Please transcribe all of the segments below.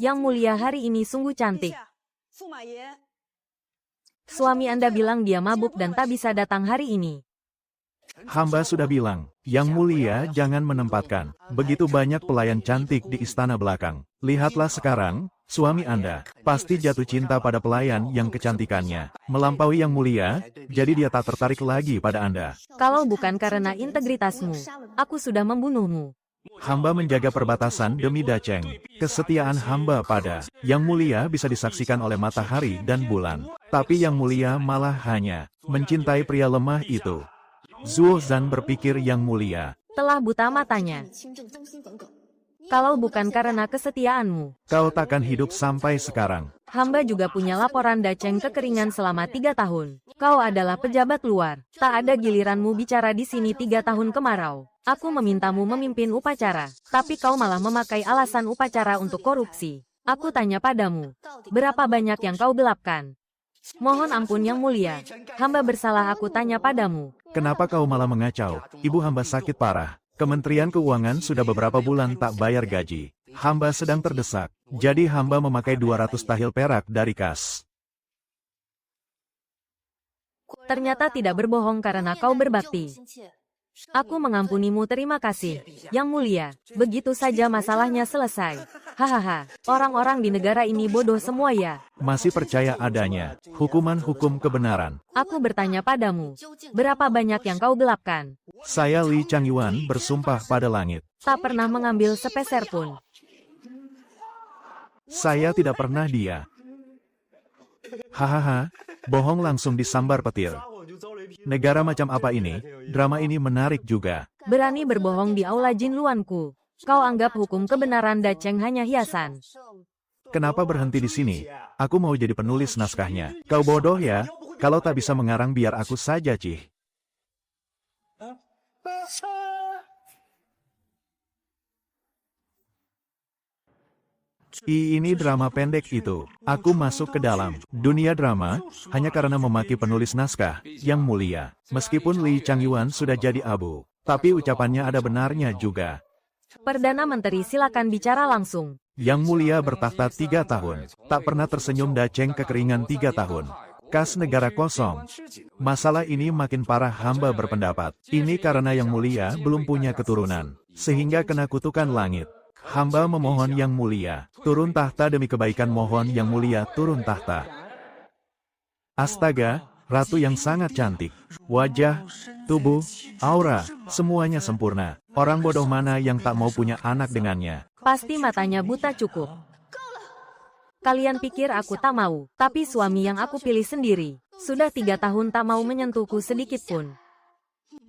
Yang mulia hari ini sungguh cantik. Suami Anda bilang dia mabuk dan tak bisa datang hari ini. Hamba sudah bilang, Yang Mulia jangan menempatkan begitu banyak pelayan cantik di istana belakang. Lihatlah sekarang, suami Anda pasti jatuh cinta pada pelayan yang kecantikannya melampaui Yang Mulia, jadi dia tak tertarik lagi pada Anda. Kalau bukan karena integritasmu, aku sudah membunuhmu. Hamba menjaga perbatasan demi Daceng. Kesetiaan hamba pada Yang Mulia bisa disaksikan oleh matahari dan bulan. Tapi Yang Mulia malah hanya mencintai pria lemah itu. Zuo Zhan berpikir Yang Mulia Telah buta matanya. Kalau bukan karena kesetiaanmu, kau takkan hidup sampai sekarang. hamba juga punya laporan Daceng kekeringan selama 3 tahun. Kau adalah pejabat luar. Tak ada giliranmu bicara di sini 3 tahun kemarau. Aku memintamu memimpin upacara, tapi kau malah memakai alasan upacara untuk korupsi. Aku tanya padamu, berapa banyak yang kau gelapkan? Mohon ampun Yang Mulia, hamba bersalah aku tanya padamu. Kenapa kau malah mengacau? Ibu hamba sakit parah. Kementerian Keuangan sudah beberapa bulan tak bayar gaji. Hamba sedang terdesak, jadi hamba memakai 200 tahil perak dari kas. Ternyata tidak berbohong karena kau berbakti. Aku mengampunimu, terima kasih, Yang Mulia. Begitu saja masalahnya selesai. Hahaha, orang-orang di negara ini bodoh semua ya. Masih percaya adanya hukuman-hukum kebenaran. Aku bertanya padamu, berapa banyak yang kau gelapkan? Saya Li Changyuan bersumpah pada langit. Tak pernah mengambil sepeser pun. Saya tidak pernah dia. Hahaha, bohong langsung disambar petir. Negara macam apa ini? Drama ini menarik juga. Berani berbohong di aula Jin Luanku. Kau anggap hukum kebenaran Daceng hanya hiasan. Kenapa berhenti di sini? Aku mau jadi penulis naskahnya. Kau bodoh ya? Kalau tak bisa mengarang biar aku saja, Cih. Ini drama pendek itu. Aku masuk ke dalam dunia drama hanya karena memaki penulis naskah Yang Mulia. Meskipun Li Changyuan sudah jadi abu, tapi ucapannya ada benarnya juga. Perdana Menteri silakan bicara langsung. Yang Mulia bertahta 3 tahun. Tak pernah tersenyum Daceng kekeringan 3 tahun. Kas negara kosong. Masalah ini makin parah, hamba berpendapat. Ini karena Yang Mulia belum punya keturunan, sehingga kena kutukan langit. Hamba memohon Yang Mulia turun tahta demi kebaikan, mohon Yang Mulia turun tahta. Astaga, ratu yang sangat cantik. Wajah, tubuh, aura, semuanya sempurna. Orang bodoh mana yang tak mau punya anak dengannya? Pasti matanya buta cukup. Kalian pikir aku tak mau, tapi suami yang aku pilih sendiri. Sudah 3 tahun tak mau menyentuhku sedikit pun.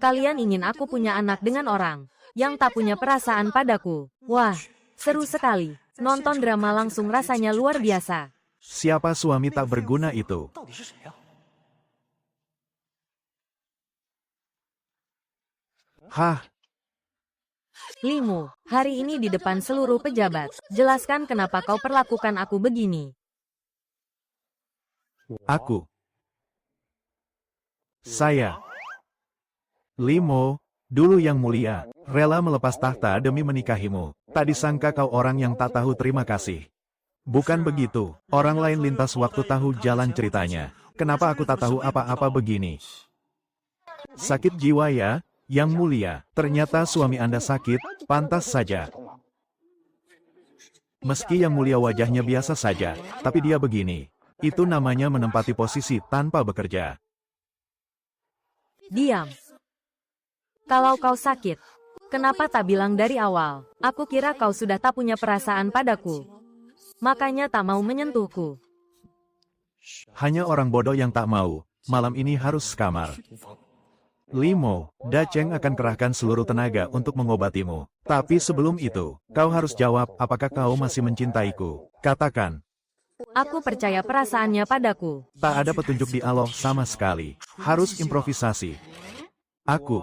Kalian ingin aku punya anak dengan orang yang tak punya perasaan padaku. Wah, seru sekali. Nonton drama langsung rasanya luar biasa. Siapa suami tak berguna itu? Hah? Limu, hari ini di depan seluruh pejabat, jelaskan kenapa kau perlakukan aku begini. Saya, Limo, dulu Yang Mulia, rela melepas tahta demi menikahimu. Tak disangka kau orang yang tak tahu terima kasih. Bukan begitu, orang lain lintas waktu tahu jalan ceritanya. Kenapa aku tak tahu apa-apa begini? Sakit jiwa ya, Yang Mulia. Ternyata suami Anda sakit, pantas saja. Meski Yang Mulia wajahnya biasa saja, tapi dia begini. Itu namanya menempati posisi tanpa bekerja. Diam. Kalau kau sakit, kenapa tak bilang dari awal? Aku kira kau sudah tak punya perasaan padaku. Makanya tak mau menyentuhku. Hanya orang bodoh yang tak mau. Malam ini harus sekamar. Limo, Daceng akan kerahkan seluruh tenaga untuk mengobatimu. Tapi sebelum itu, kau harus jawab apakah kau masih mencintaiku. Katakan. Aku percaya perasaannya padaku. Tak ada petunjuk dialog sama sekali. Harus improvisasi. Aku.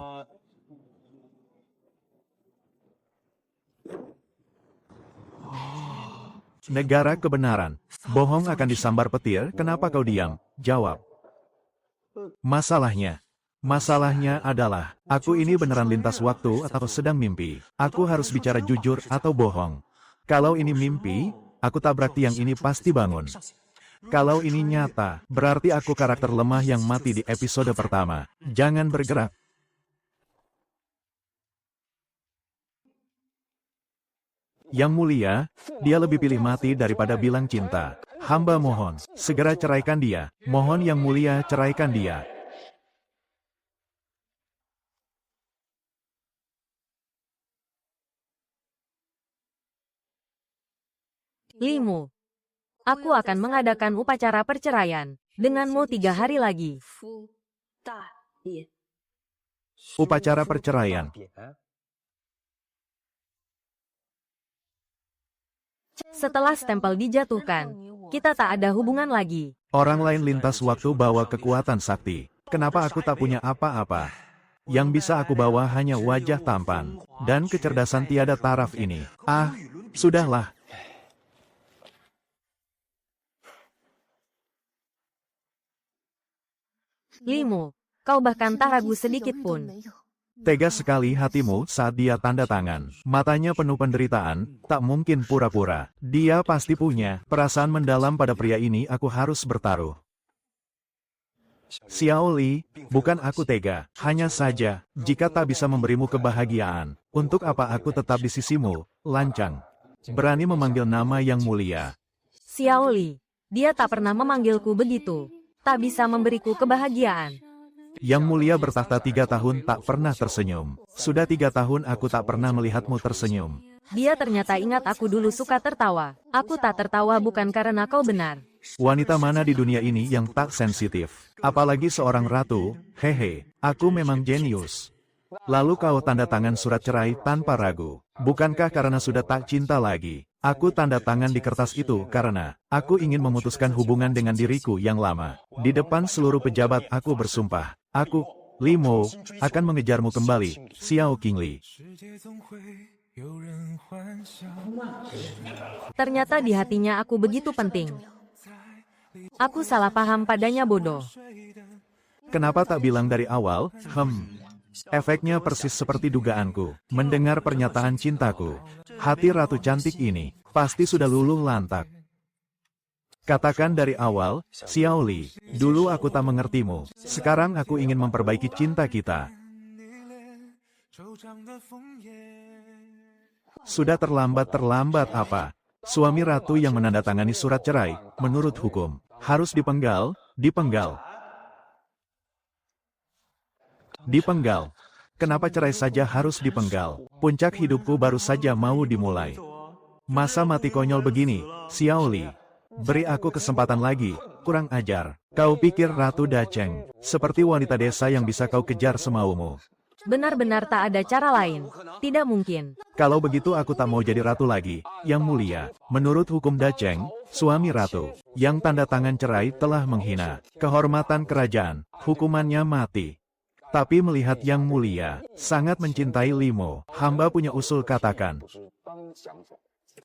Negara kebenaran. Bohong akan disambar petir, kenapa kau diam? Jawab. Masalahnya adalah, aku ini beneran lintas waktu atau sedang mimpi. Aku harus bicara jujur atau bohong. Kalau ini mimpi, Aku tabrak tiang ini pasti bangun. Kalau ini nyata, berarti aku karakter lemah yang mati di episode pertama. Jangan bergerak. Yang mulia, dia lebih pilih mati daripada bilang cinta. Hamba mohon, segera ceraikan dia. Mohon yang mulia ceraikan dia. Limu, aku akan mengadakan upacara perceraian denganmu 3 hari lagi. Upacara perceraian. Setelah stempel dijatuhkan, kita tak ada hubungan lagi. Orang lain lintas waktu bawa kekuatan sakti. Kenapa aku tak punya apa-apa? Yang bisa aku bawa hanya wajah tampan dan kecerdasan tiada taraf ini. Ah, sudahlah. Limu, kau bahkan tak ragu sedikit pun. Tega sekali hatimu saat dia tanda tangan. Matanya penuh penderitaan, tak mungkin pura-pura. Dia pasti punya perasaan mendalam pada pria ini. Aku harus bertaruh. Xiao Li, bukan aku tega. Hanya saja, jika tak bisa memberimu kebahagiaan, untuk apa aku tetap di sisimu, lancang. Berani memanggil nama yang mulia. Xiao Li, dia tak pernah memanggilku begitu. Tak bisa memberiku kebahagiaan. Yang mulia bertahta 3 tahun tak pernah tersenyum. Sudah 3 tahun aku tak pernah melihatmu tersenyum. Dia ternyata ingat aku dulu suka tertawa. Aku tak tertawa bukan karena kau benar. Wanita mana di dunia ini yang tak sensitif? Apalagi seorang ratu, hehe, aku memang jenius. Lalu kau tanda tangan surat cerai tanpa ragu. Bukankah karena sudah tak cinta lagi? Aku tanda tangan di kertas itu karena aku ingin memutuskan hubungan dengan diriku yang lama. Di depan seluruh pejabat aku bersumpah. Aku, Limo, akan mengejarmu kembali, Xiao Qingli. Ternyata di hatinya aku begitu penting. Aku salah paham padanya bodoh. Kenapa tak bilang dari awal? Efeknya persis seperti dugaanku. Mendengar pernyataan cintaku. Hati ratu cantik ini pasti sudah luluh lantak. Katakan dari awal, Xiao Li, dulu aku tak mengertimu. Sekarang aku ingin memperbaiki cinta kita. Sudah terlambat apa? Suami ratu yang menandatangani surat cerai, menurut hukum, harus dipenggal. Dipenggal. Kenapa cerai saja harus dipenggal? Puncak hidupku baru saja mau dimulai. Masa mati konyol begini, Xiao Li. Beri aku kesempatan lagi, kurang ajar. Kau pikir Ratu Dacheng, seperti wanita desa yang bisa kau kejar semaumu. Benar-benar tak ada cara lain. Tidak mungkin. Kalau begitu aku tak mau jadi ratu lagi, yang mulia. Menurut hukum Dacheng, suami ratu, yang tanda tangan cerai telah menghina kehormatan kerajaan, hukumannya mati. Tapi melihat yang mulia, sangat mencintai Limo, hamba punya usul katakan.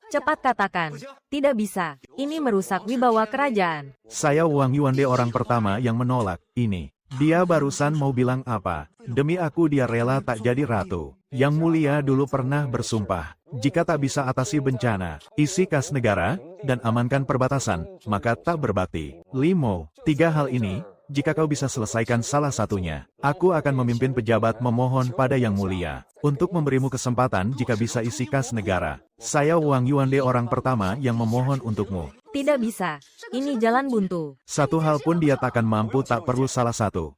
Cepat katakan. Tidak bisa. Ini merusak wibawa kerajaan. Saya Wang Yuande orang pertama yang menolak ini. Dia barusan mau bilang apa? Demi aku dia rela tak jadi ratu. Yang mulia dulu pernah bersumpah, jika tak bisa atasi bencana, isi kas negara, dan amankan perbatasan, maka tak berbakti. Limo, 3 hal ini, jika kau bisa selesaikan salah satunya, aku akan memimpin pejabat memohon pada yang mulia, untuk memberimu kesempatan jika bisa isi kas negara. Saya Wang Yuande orang pertama yang memohon untukmu. Tidak bisa. Ini jalan buntu. Satu hal pun dia takkan mampu, tak perlu salah satu.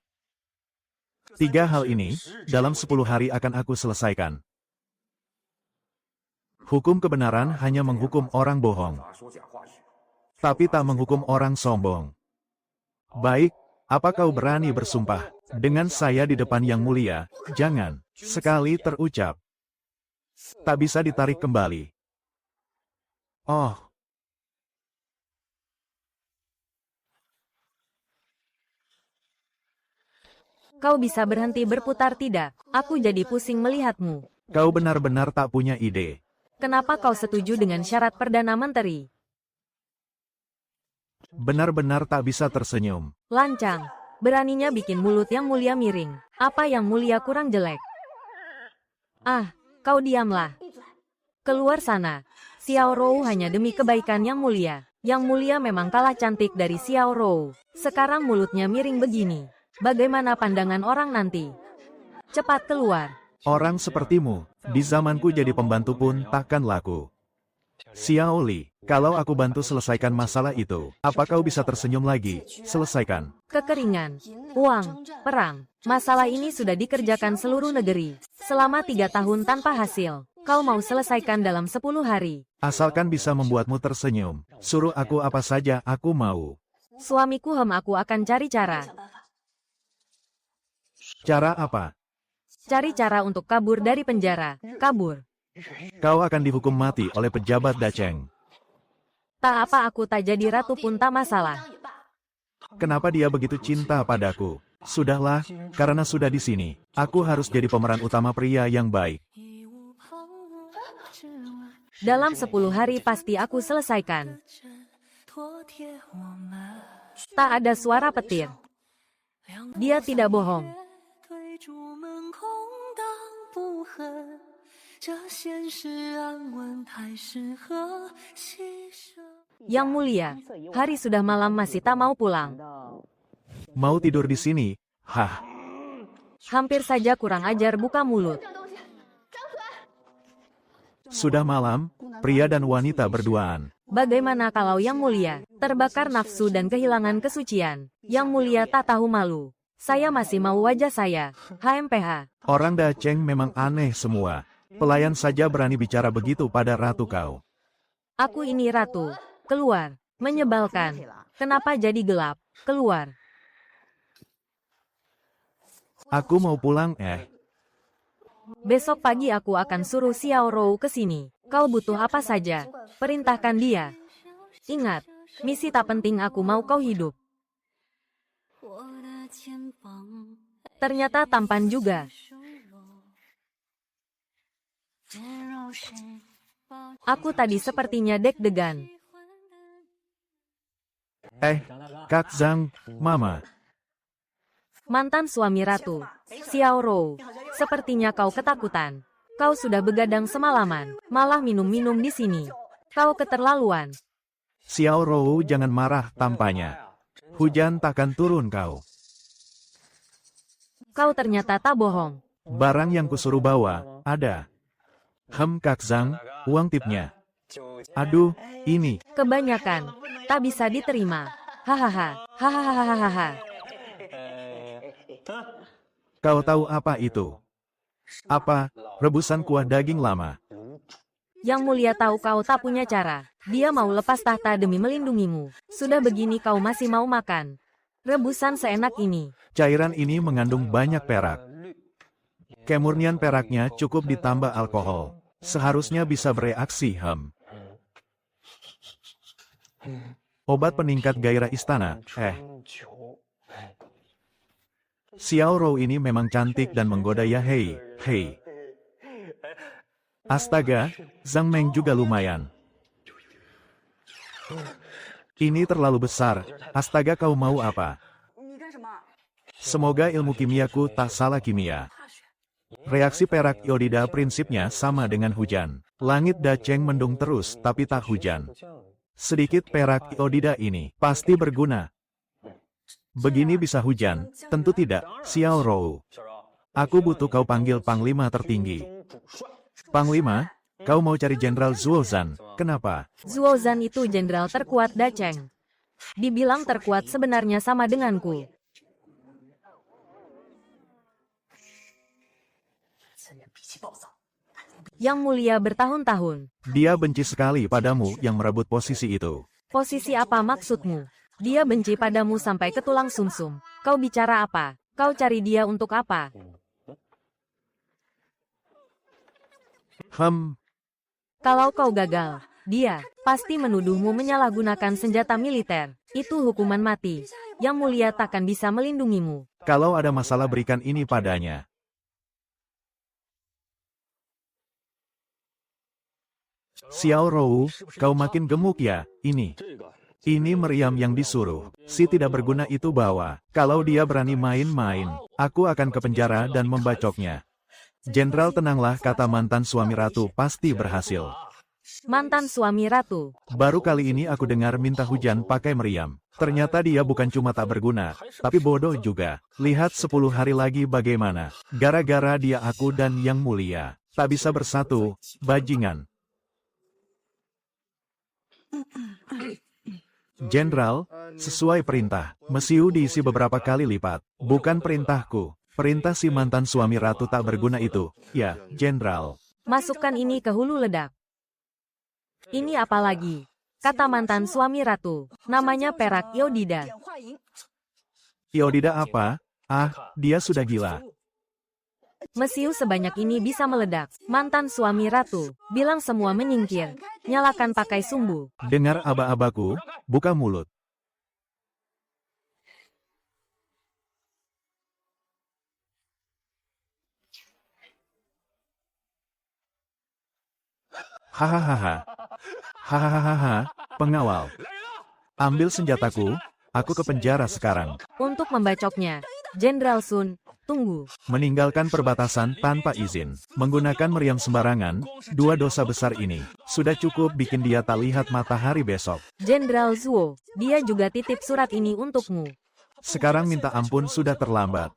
3 hal ini, dalam 10 hari akan aku selesaikan. Hukum kebenaran hanya menghukum orang bohong, tapi tak menghukum orang sombong. Baik, apa kau berani bersumpah dengan saya di depan yang mulia? Jangan, sekali terucap, tak bisa ditarik kembali. Oh. Kau bisa berhenti berputar tidak? Aku jadi pusing melihatmu. Kau benar-benar tak punya ide. Kenapa kau setuju dengan syarat Perdana Menteri? Benar-benar tak bisa tersenyum. Lancang. Beraninya bikin mulut yang mulia miring. Apa yang mulia kurang jelek? Ah, kau diamlah. Keluar sana. Xiao Rou hanya demi kebaikan Yang Mulia. Yang Mulia memang kalah cantik dari Xiao Rou. Sekarang mulutnya miring begini. Bagaimana pandangan orang nanti? Cepat keluar. Orang sepertimu, di zamanku jadi pembantu pun takkan laku. Xiao Li, kalau aku bantu selesaikan masalah itu, apa kau bisa tersenyum lagi? Selesaikan. Kekeringan, uang, perang. Masalah ini sudah dikerjakan seluruh negeri. Selama 3 tahun tanpa hasil. Kau mau selesaikan dalam 10 hari. Asalkan bisa membuatmu tersenyum. Suruh aku apa saja aku mau. Suamiku aku akan cari cara. Cara apa? Cari cara untuk kabur dari penjara. Kabur. Kau akan dihukum mati oleh pejabat Dacheng. Tak apa aku tak jadi ratu pun tak masalah. Kenapa dia begitu cinta padaku? Sudahlah, karena sudah di sini, aku harus jadi pemeran utama pria yang baik. Dalam 10 hari pasti aku selesaikan. Tak ada suara petir. Dia tidak bohong. Yang Mulia, hari sudah malam masih tak mau pulang. Mau tidur di sini? Hah. Hampir saja kurang ajar buka mulut. Sudah malam, pria dan wanita berduaan. Bagaimana kalau Yang Mulia terbakar nafsu dan kehilangan kesucian? Yang Mulia tak tahu malu. Saya masih mau wajah saya. HMPH. Orang Dacheng memang aneh semua. Pelayan saja berani bicara begitu pada ratu kau. Aku ini ratu. Keluar. Menyebalkan. Kenapa jadi gelap? Keluar. Aku mau pulang Besok pagi aku akan suruh Xiao Rou ke sini. Kau butuh apa saja? Perintahkan dia. Ingat, misi tak penting aku mau kau hidup. Ternyata tampan juga. Aku tadi sepertinya deg-degan. Kak Zhang, Mama. Mantan suami ratu, Xiao Rou. Sepertinya kau ketakutan. Kau sudah begadang semalaman, malah minum-minum di sini. Kau keterlaluan. Xiao Rou jangan marah tampaknya. Hujan takkan turun kau. Kau ternyata tak bohong. Barang yang kusuruh bawa, ada. Kak Zhang, uang tipnya. Aduh, ini. Kebanyakan. Tak bisa diterima. Hahaha. Hahaha. Kau tahu apa itu? Apa? Rebusan kuah daging lama. Yang Mulia tahu kau tak punya cara. Dia mau lepas tahta demi melindungimu. Sudah begini kau masih mau makan. Rebusan seenak ini. Cairan ini mengandung banyak perak. Kemurnian peraknya cukup ditambah alkohol. Seharusnya bisa bereaksi. Obat peningkat gairah istana. Xiao Rou ini memang cantik dan menggoda ya hei. Astaga, Zhang Meng juga lumayan. Ini terlalu besar. Astaga kau mau apa? Semoga ilmu kimiaku tak salah kimia. Reaksi perak iodida prinsipnya sama dengan hujan. Langit Dacheng mendung terus tapi tak hujan. Sedikit perak iodida ini pasti berguna. Begini bisa hujan? Tentu tidak, Xiao Rou. Aku butuh kau panggil Panglima tertinggi. Panglima? Kau mau cari Jenderal Zuozhan, kenapa? Zuozhan itu jenderal terkuat Dacheng. Dibilang terkuat sebenarnya sama denganku. Yang Mulia bertahun-tahun. Dia benci sekali padamu yang merebut posisi itu. Posisi apa maksudmu? Dia benci padamu sampai ke tulang sumsum. Kau bicara apa? Kau cari dia untuk apa? Kalau kau gagal, dia pasti menuduhmu menyalahgunakan senjata militer. Itu hukuman mati. Yang Mulia takkan bisa melindungimu. Kalau ada masalah berikan ini padanya. Xiao Rou, kau makin gemuk ya, ini. Ini meriam yang disuruh. Si tidak berguna itu bawa. Kalau dia berani main-main, aku akan ke penjara dan membacoknya. Jenderal tenanglah kata mantan suami ratu pasti berhasil. Mantan suami ratu. Baru kali ini aku dengar minta hujan pakai meriam. Ternyata dia bukan cuma tak berguna, tapi bodoh juga. Lihat 10 hari lagi bagaimana. Gara-gara dia aku dan Yang Mulia tak bisa bersatu, bajingan. Jenderal, sesuai perintah, Mesiu diisi beberapa kali lipat. Bukan perintahku. Perintah si mantan suami ratu tak berguna itu. Ya, Jenderal. Masukkan ini ke hulu ledak. Ini apa lagi? Kata mantan suami ratu. Namanya Perak Yodida. Yodida apa? Ah, dia sudah gila. Mesiu sebanyak ini bisa meledak. Mantan suami ratu. Bilang semua menyingkir. Nyalakan pakai sumbu. Dengar aba-abaku, buka mulut. Hahaha. Hahaha, pengawal. Ambil senjataku, aku ke penjara sekarang. Untuk membacoknya. Jenderal Sun, tunggu. Meninggalkan perbatasan tanpa izin. Menggunakan meriam sembarangan, 2 dosa besar ini. Sudah cukup bikin dia tak lihat matahari besok. Jenderal Zuo, dia juga titip surat ini untukmu. Sekarang minta ampun sudah terlambat.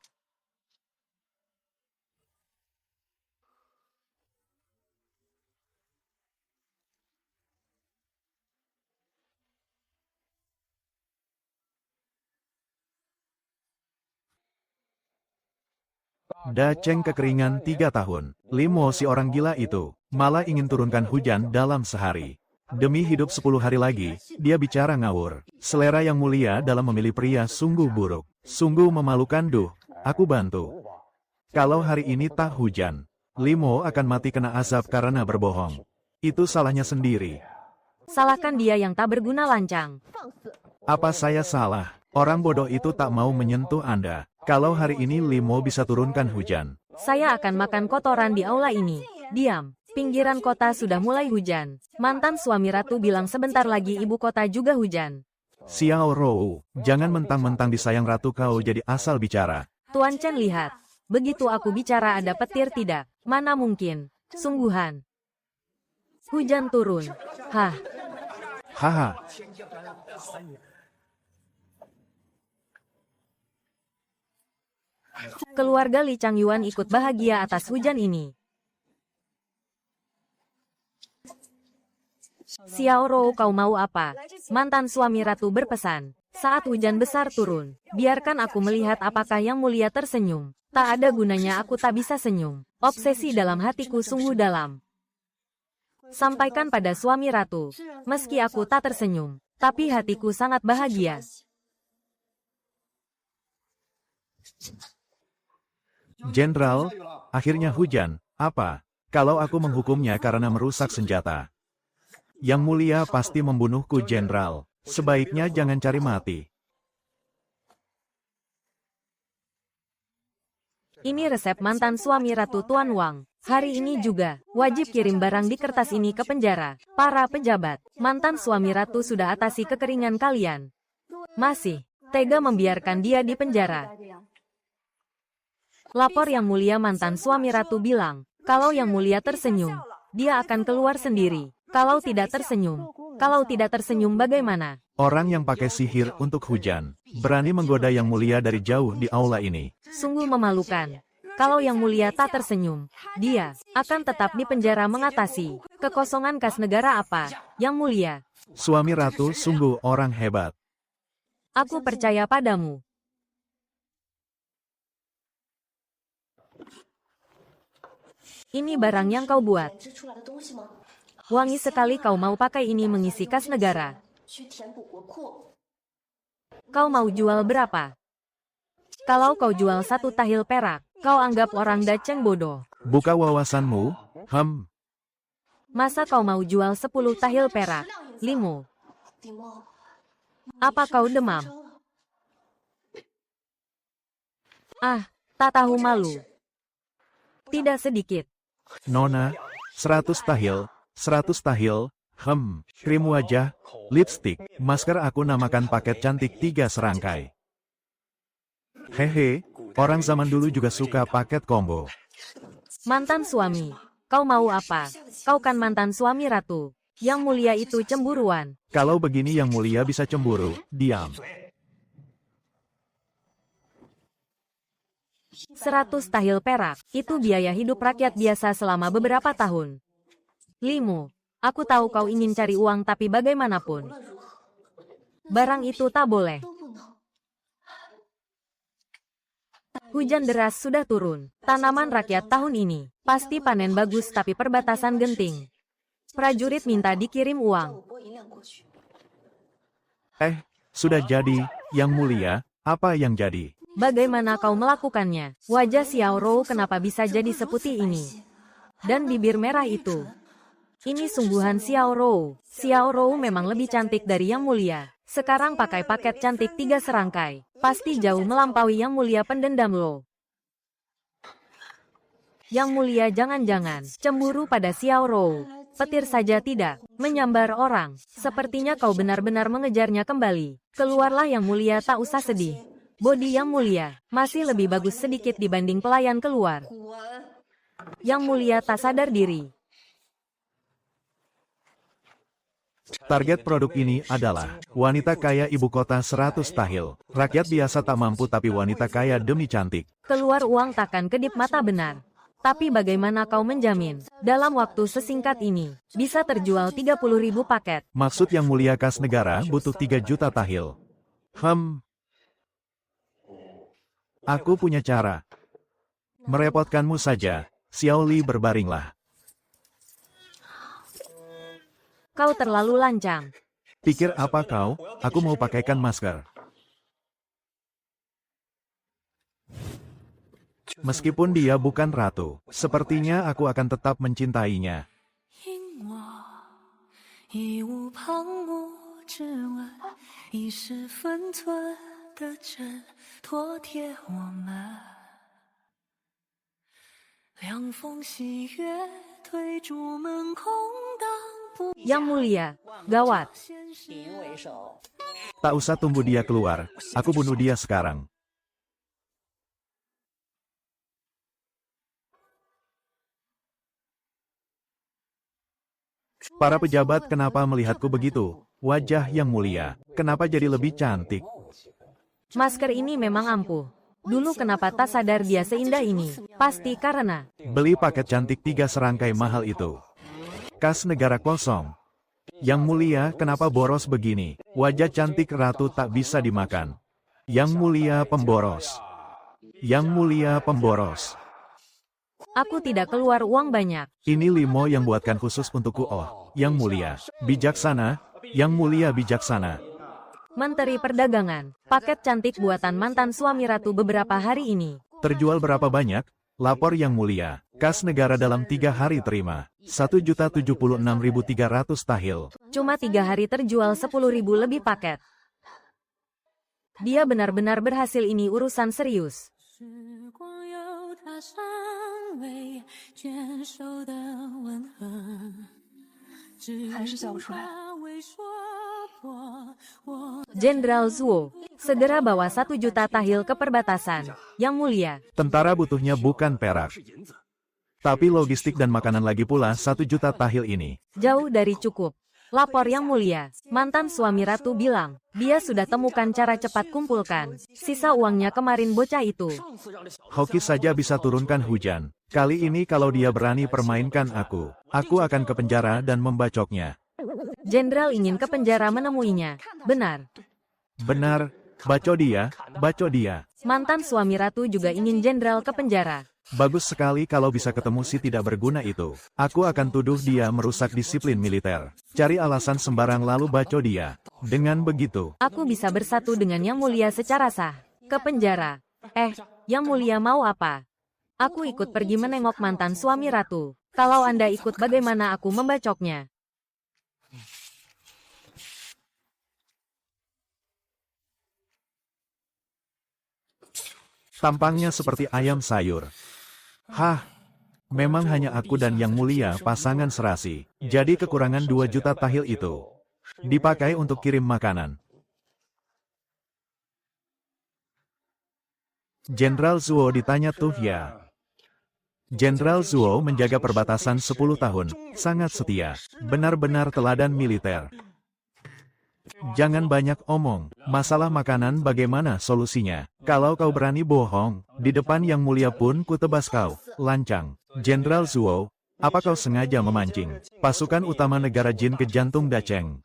Daceng kekeringan 3 tahun. Limo si orang gila itu, malah ingin turunkan hujan dalam sehari. Demi hidup 10 hari lagi, dia bicara ngawur. Selera Yang Mulia dalam memilih pria sungguh buruk. Sungguh memalukan duh, aku bantu. Kalau hari ini tak hujan, Limo akan mati kena azab karena berbohong. Itu salahnya sendiri. Salahkan dia yang tak berguna lancang. Apa saya salah? Orang bodoh itu tak mau menyentuh Anda. Kalau hari ini Limo bisa turunkan hujan. Saya akan makan kotoran di aula ini. Diam. Pinggiran kota sudah mulai hujan. Mantan suami ratu bilang sebentar lagi ibu kota juga hujan. Xiao Rou, jangan mentang-mentang disayang ratu kau jadi asal bicara. Tuan Chen lihat. Begitu aku bicara ada petir tidak. Mana mungkin. Sungguhan. Hujan turun. Hah. Haha. Keluarga Li Changyuan ikut bahagia atas hujan ini. Xiao Rou, kau mau apa? Mantan suami ratu berpesan. Saat hujan besar turun, biarkan aku melihat apakah Yang Mulia tersenyum. Tak ada gunanya aku tak bisa senyum. Obsesi dalam hatiku sungguh dalam. Sampaikan pada suami ratu. Meski aku tak tersenyum, tapi hatiku sangat bahagia. Jenderal, akhirnya hujan. Apa? Kalau aku menghukumnya karena merusak senjata. Yang Mulia pasti membunuhku, Jenderal. Sebaiknya jangan cari mati. Ini resep mantan suami ratu Tuan Wang. Hari ini juga, wajib kirim barang di kertas ini ke penjara. Para pejabat, mantan suami ratu sudah atasi kekeringan kalian. Masih, tega membiarkan dia di penjara. Lapor Yang Mulia, mantan suami ratu bilang, kalau Yang Mulia tersenyum, dia akan keluar sendiri. Kalau tidak tersenyum bagaimana? Orang yang pakai sihir untuk hujan, berani menggoda Yang Mulia dari jauh di aula ini. Sungguh memalukan. Kalau Yang Mulia tak tersenyum, dia akan tetap di penjara mengatasi kekosongan kas negara apa, Yang Mulia. Suami ratu sungguh orang hebat. Aku percaya padamu. Ini barang yang kau buat. Wangi sekali, kau mau pakai ini mengisi kas negara. Kau mau jual berapa? Kalau kau jual 1 tahil perak, kau anggap orang Daceng bodoh. Buka wawasanmu, Masa kau mau jual 10 tahil perak? Limo. Apa kau demam? Ah, tak tahu malu. Tidak sedikit. Nona, 100 tahil, 100 tahil, krim wajah, lipstik, masker aku namakan paket cantik 3 serangkai. Hehe, orang zaman dulu juga suka paket combo. Mantan suami, kau mau apa? Kau kan mantan suami ratu. Yang mulia itu cemburuan. Kalau begini Yang Mulia bisa cemburu, diam. 100 tahil perak, itu biaya hidup rakyat biasa selama beberapa tahun. Limo, aku tahu kau ingin cari uang tapi bagaimanapun. Barang itu tak boleh. Hujan deras sudah turun. Tanaman rakyat tahun ini pasti panen bagus tapi perbatasan genting. Prajurit minta dikirim uang. Sudah jadi, Yang Mulia, apa yang jadi? Bagaimana kau melakukannya? Wajah Xiao Rou kenapa bisa jadi seputih ini? Dan bibir merah itu. Ini sungguhan Xiao Rou. Xiao Rou memang lebih cantik dari Yang Mulia. Sekarang pakai paket cantik 3 serangkai. Pasti jauh melampaui Yang Mulia pendendam lo. Yang Mulia jangan-jangan cemburu pada Xiao Rou. Petir saja tidak. Menyambar orang. Sepertinya kau benar-benar mengejarnya kembali. Keluarlah Yang Mulia, tak usah sedih. Bodi Yang Mulia masih lebih bagus sedikit dibanding pelayan keluar. Yang Mulia tak sadar diri. Target produk ini adalah wanita kaya ibu kota 100 tahil. Rakyat biasa tak mampu tapi wanita kaya demi cantik. Keluar uang takkan kedip mata benar. Tapi bagaimana kau menjamin, dalam waktu sesingkat ini, bisa terjual 30.000 paket? Maksud Yang Mulia kas negara butuh 3 juta tahil. Aku punya cara. Merepotkanmu saja, Xiao Li, berbaringlah. Kau terlalu lancang. Pikir apa kau? Aku mau pakaikan masker. Meskipun dia bukan ratu, sepertinya aku akan tetap mencintainya. Yang Mulia, gawat. Tak usah tunggu dia keluar, aku bunuh dia sekarang. Para pejabat kenapa melihatku begitu? Wajah Yang Mulia, kenapa jadi lebih cantik? Masker ini memang ampuh. Dulu kenapa tak sadar dia seindah ini? Pasti karena Beli paket cantik 3 serangkai mahal itu. Kas negara kosong. Yang Mulia, kenapa boros begini? Wajah cantik ratu tak bisa dimakan. Yang Mulia pemboros. Yang Mulia pemboros. aku tidak keluar uang banyak. Ini limo yang buatkan khusus untukku. Oh, Yang Mulia, bijaksana. Yang Mulia bijaksana. Menteri Perdagangan, paket cantik buatan mantan suami ratu beberapa hari ini. Terjual berapa banyak? Lapor Yang Mulia. Kas negara dalam 3 hari terima. 1.076.300 tahil. Cuma 3 hari terjual 10.000 lebih paket. Dia benar-benar berhasil, ini urusan serius. Jenderal Zuo, segera bawa 1 juta tahil ke perbatasan. Yang Mulia. Tentara butuhnya bukan perak, tapi logistik dan makanan lagi pula 1 juta tahil ini. Jauh dari cukup. Lapor Yang Mulia. Mantan suami ratu bilang, dia sudah temukan cara cepat kumpulkan sisa uangnya kemarin bocah itu. Hoki saja bisa turunkan hujan. Kali ini kalau dia berani permainkan aku akan ke penjara dan membacoknya. Jenderal ingin ke penjara menemuinya. Benar. Benar, bacok dia, bacok dia. Mantan suami ratu juga ingin jenderal ke penjara. Bagus sekali kalau bisa ketemu si tidak berguna itu. Aku akan tuduh dia merusak disiplin militer. Cari alasan sembarang lalu bacok dia. Dengan begitu, aku bisa bersatu dengan Yang Mulia secara sah. Ke penjara. Yang Mulia mau apa? Aku ikut pergi menengok mantan suami ratu. Kalau Anda ikut, bagaimana aku membacoknya? Tampangnya seperti ayam sayur. Hah, memang hanya aku dan Yang Mulia pasangan serasi. Jadi kekurangan 2 juta tahil itu dipakai untuk kirim makanan. Jenderal Zuo ditanya tuh ya. Jenderal Zuo menjaga perbatasan 10 tahun, sangat setia, benar-benar teladan militer. Jangan banyak omong, masalah makanan bagaimana solusinya? Kalau kau berani bohong, di depan Yang Mulia pun kutebas kau, lancang. Jenderal Zuo, apa kau sengaja memancing pasukan utama negara Jin ke jantung Dacheng?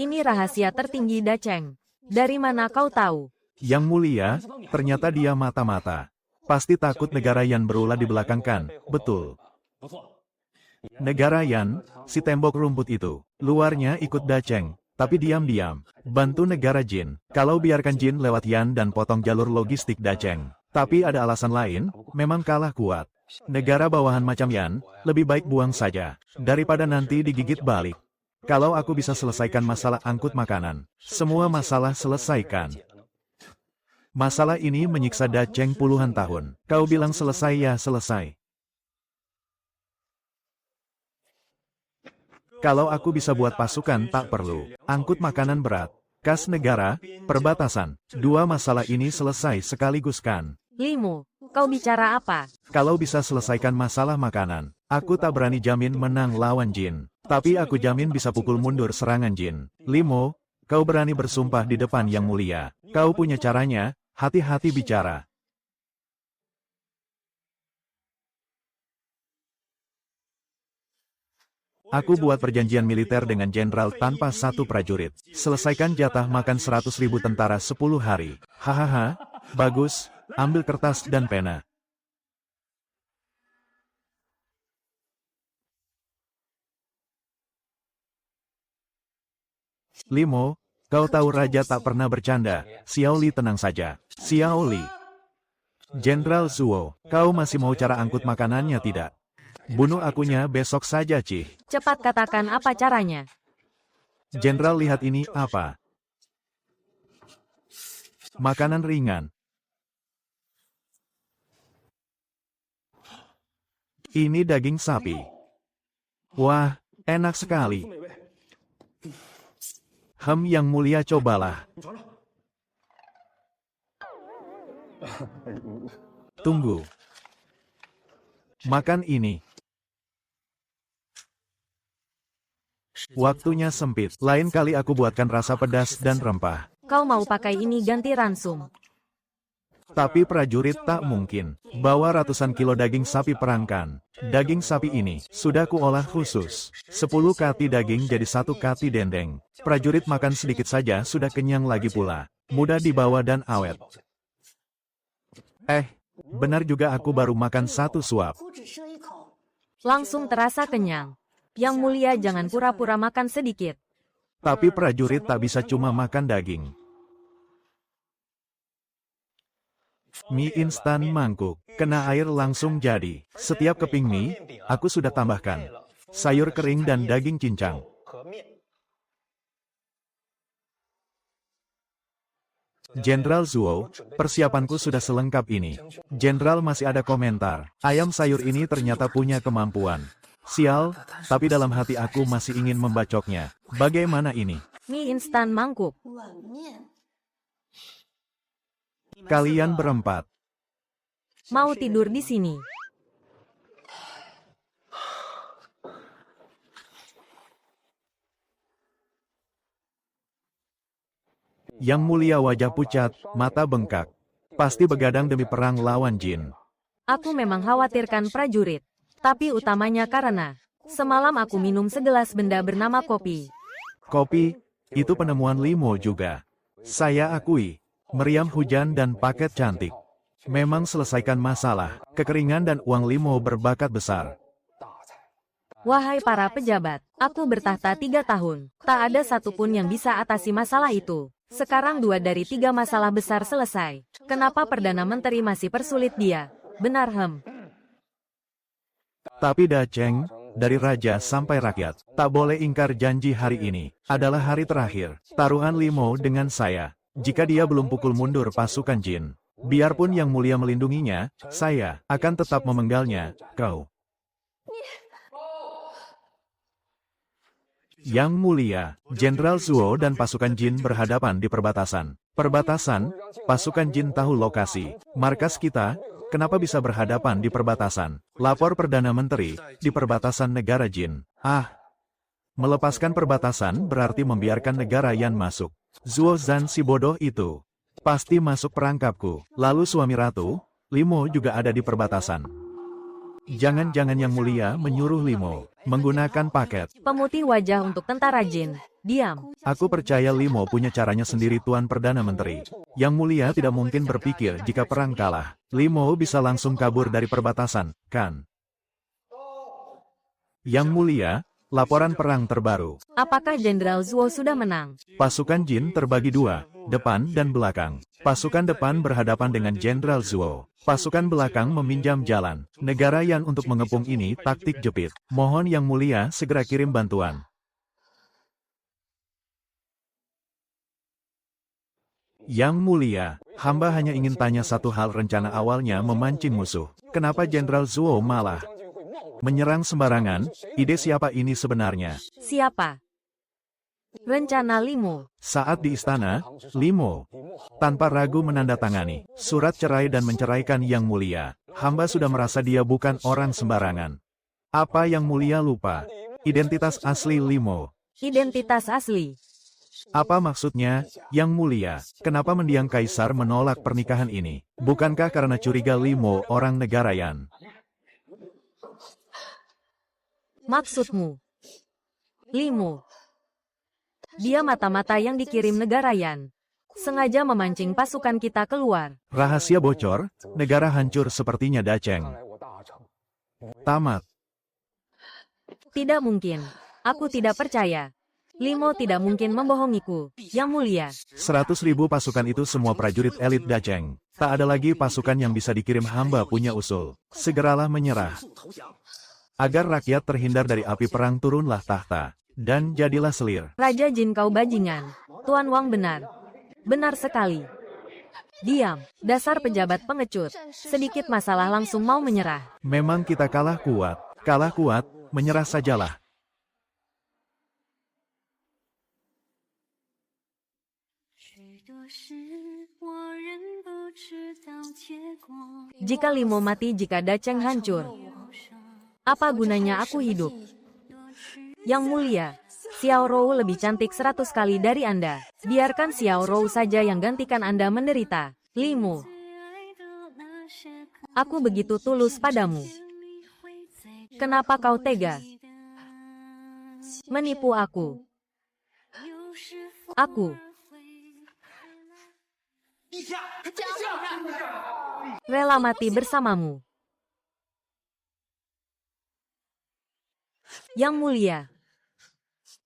Ini rahasia tertinggi Dacheng. Dari mana kau tahu? Yang Mulia, ternyata dia mata-mata. Pasti takut negara Yan berulah di belakang kan, betul. Negara Yan, si tembok rumput itu, luarnya ikut Dacheng, tapi diam-diam, bantu negara Jin. Kalau biarkan Jin lewat Yan dan potong jalur logistik Dacheng. Tapi ada alasan lain, memang kalah kuat. Negara bawahan macam Yan, lebih baik buang saja, daripada nanti digigit balik. Kalau aku bisa selesaikan masalah angkut makanan, semua masalah selesaikan. Masalah ini menyiksa Dacheng puluhan tahun. Kau bilang selesai ya selesai. Kalau aku bisa buat pasukan tak perlu angkut makanan berat, kas negara, perbatasan, dua masalah ini selesai sekaligus kan. Limo, kau bicara apa? Kalau bisa selesaikan masalah makanan, aku tak berani jamin menang lawan Jin. Tapi aku jamin bisa pukul mundur serangan Jin. Limo, kau berani bersumpah di depan Yang Mulia. Kau punya caranya, hati-hati bicara. Aku buat perjanjian militer dengan jenderal tanpa satu prajurit. Selesaikan jatah makan 100.000 tentara 10 hari. Hahaha, bagus, ambil kertas dan pena. Limo, kau tahu raja tak pernah bercanda. Xiao Li tenang saja. Xiao Li. Jenderal Zuo, kau masih mau cara angkut makanannya tidak? Bunuh akunya besok saja, Cih. Cepat katakan apa caranya. Jenderal lihat ini apa? Makanan ringan. Ini daging sapi. Wah, enak sekali. Yang Mulia cobalah. Tunggu. Makan ini. Waktunya sempit. Lain kali aku buatkan rasa pedas dan rempah. Kau mau pakai ini ganti ransum. Tapi prajurit tak mungkin. Bawa ratusan kilo daging sapi perangkan. Daging sapi ini sudah kuolah khusus. 10 kati daging jadi 1 kati dendeng. Prajurit makan sedikit saja sudah kenyang lagi pula. Mudah dibawa dan awet. Benar juga aku baru makan 1 suap. Langsung terasa kenyang. Yang Mulia jangan pura-pura makan sedikit. Tapi prajurit tak bisa cuma makan daging. Mie instan mangkuk, kena air langsung jadi. Setiap keping mie, aku sudah tambahkan sayur kering dan daging cincang. Jenderal Zuo, persiapanku sudah selengkap ini. Jenderal masih ada komentar. Ayam sayur ini ternyata punya kemampuan. Sial, tapi dalam hati aku masih ingin membacoknya. Bagaimana ini? Mie instan mangkuk. Kalian berempat. Mau tidur di sini. Yang Mulia wajah pucat, mata bengkak. Pasti begadang demi perang lawan Jin. Aku memang khawatirkan prajurit. Tapi utamanya karena semalam aku minum segelas benda bernama kopi. Kopi, itu penemuan Limo juga. Saya akui, meriam hujan dan paket cantik. Memang selesaikan masalah, kekeringan dan uang Limo berbakat besar. Wahai para pejabat, aku bertahta 3 tahun. Tak ada satupun yang bisa atasi masalah itu. Sekarang 2 dari 3 masalah besar selesai. Kenapa Perdana Menteri masih persulit dia? Benar Tapi Dacheng, dari raja sampai rakyat, tak boleh ingkar janji hari ini. Adalah hari terakhir, taruhan Limo dengan saya. Jika dia belum pukul mundur pasukan Jin, biarpun Yang Mulia melindunginya, saya akan tetap memenggalnya, kau. Yang mulia, Jenderal Zuo dan pasukan Jin berhadapan di perbatasan. Perbatasan, pasukan Jin tahu lokasi. Markas kita, kenapa bisa berhadapan di perbatasan? Lapor Perdana Menteri, di perbatasan negara Jin. Melepaskan perbatasan berarti membiarkan negara Yan masuk. Zuo Zhan si bodoh itu pasti masuk perangkapku. Lalu suami ratu, Limo juga ada di perbatasan. Jangan-jangan Yang Mulia menyuruh Limo menggunakan paket. Pemutih wajah untuk tentara Jin. Diam. Aku percaya Limo punya caranya sendiri Tuan Perdana Menteri. Yang Mulia tidak mungkin berpikir jika perang kalah. Limo bisa langsung kabur dari perbatasan, kan? Yang Mulia, laporan perang terbaru. Apakah Jenderal Zuo sudah menang? Pasukan Jin terbagi dua, depan dan belakang. Pasukan depan berhadapan dengan Jenderal Zuo. Pasukan belakang meminjam jalan. Negara Yan untuk mengepung ini taktik jepit. Mohon Yang Mulia segera kirim bantuan. Yang Mulia, hamba hanya ingin tanya satu hal, rencana awalnya memancing musuh. Kenapa Jenderal Zuo malah menyerang sembarangan? Ide siapa ini sebenarnya? Siapa? Rencana Limo. Saat di istana, Limo tanpa ragu menandatangani surat cerai dan menceraikan Yang Mulia. Hamba sudah merasa dia bukan orang sembarangan. Apa Yang Mulia lupa? Identitas asli Limo. Identitas asli. Apa maksudnya, Yang Mulia? Kenapa mendiang kaisar menolak pernikahan ini? Bukankah karena curiga Limo orang negara Yan? Maksudmu? Limo. Dia mata-mata yang dikirim negara Yan. Sengaja memancing pasukan kita keluar. Rahasia bocor, negara hancur sepertinya Dacheng. Tamat. Tidak mungkin. Aku tidak percaya. Limo tidak mungkin membohongiku, Yang Mulia. 100.000 pasukan itu semua prajurit elit Dacheng. Tak ada lagi pasukan yang bisa dikirim, hamba punya usul. Segeralah menyerah. Agar rakyat terhindar dari api perang, turunlah tahta. Dan jadilah selir. Raja Jin kau bajingan. Tuan Wang benar. Benar sekali. Diam, dasar pejabat pengecut. Sedikit masalah langsung mau menyerah. Memang kita kalah kuat. Kalah kuat, menyerah sajalah. Jika Limo mati, jika Dacheng hancur, apa gunanya aku hidup? Yang Mulia, Xiao Rou lebih cantik 100 kali dari Anda. Biarkan Xiao Rou saja yang gantikan Anda menderita. Limo, aku begitu tulus padamu. Kenapa kau tega menipu aku? Aku rela mati bersamamu. Yang Mulia.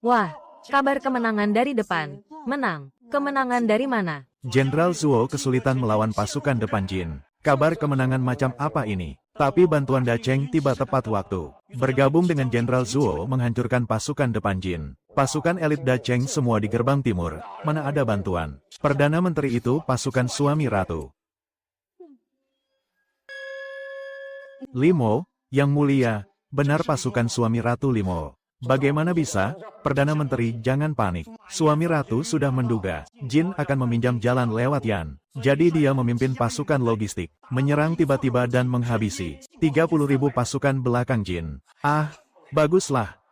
Wah, kabar kemenangan dari depan. Menang. Kemenangan dari mana? Jenderal Zuo kesulitan melawan pasukan depan Jin. Kabar kemenangan macam apa ini? Tapi bantuan Dacheng tiba tepat waktu. Bergabung dengan Jenderal Zuo menghancurkan pasukan depan Jin. Pasukan elit Dacheng semua di gerbang timur. Mana ada bantuan? Perdana Menteri itu pasukan suami ratu. Limo, Yang Mulia, benar pasukan suami ratu Limo. Bagaimana bisa? Perdana Menteri, jangan panik. Suami ratu sudah menduga Jin akan meminjam jalan lewat Yan. Jadi dia memimpin pasukan logistik, menyerang tiba-tiba dan menghabisi 30.000 pasukan belakang Jin. Baguslah.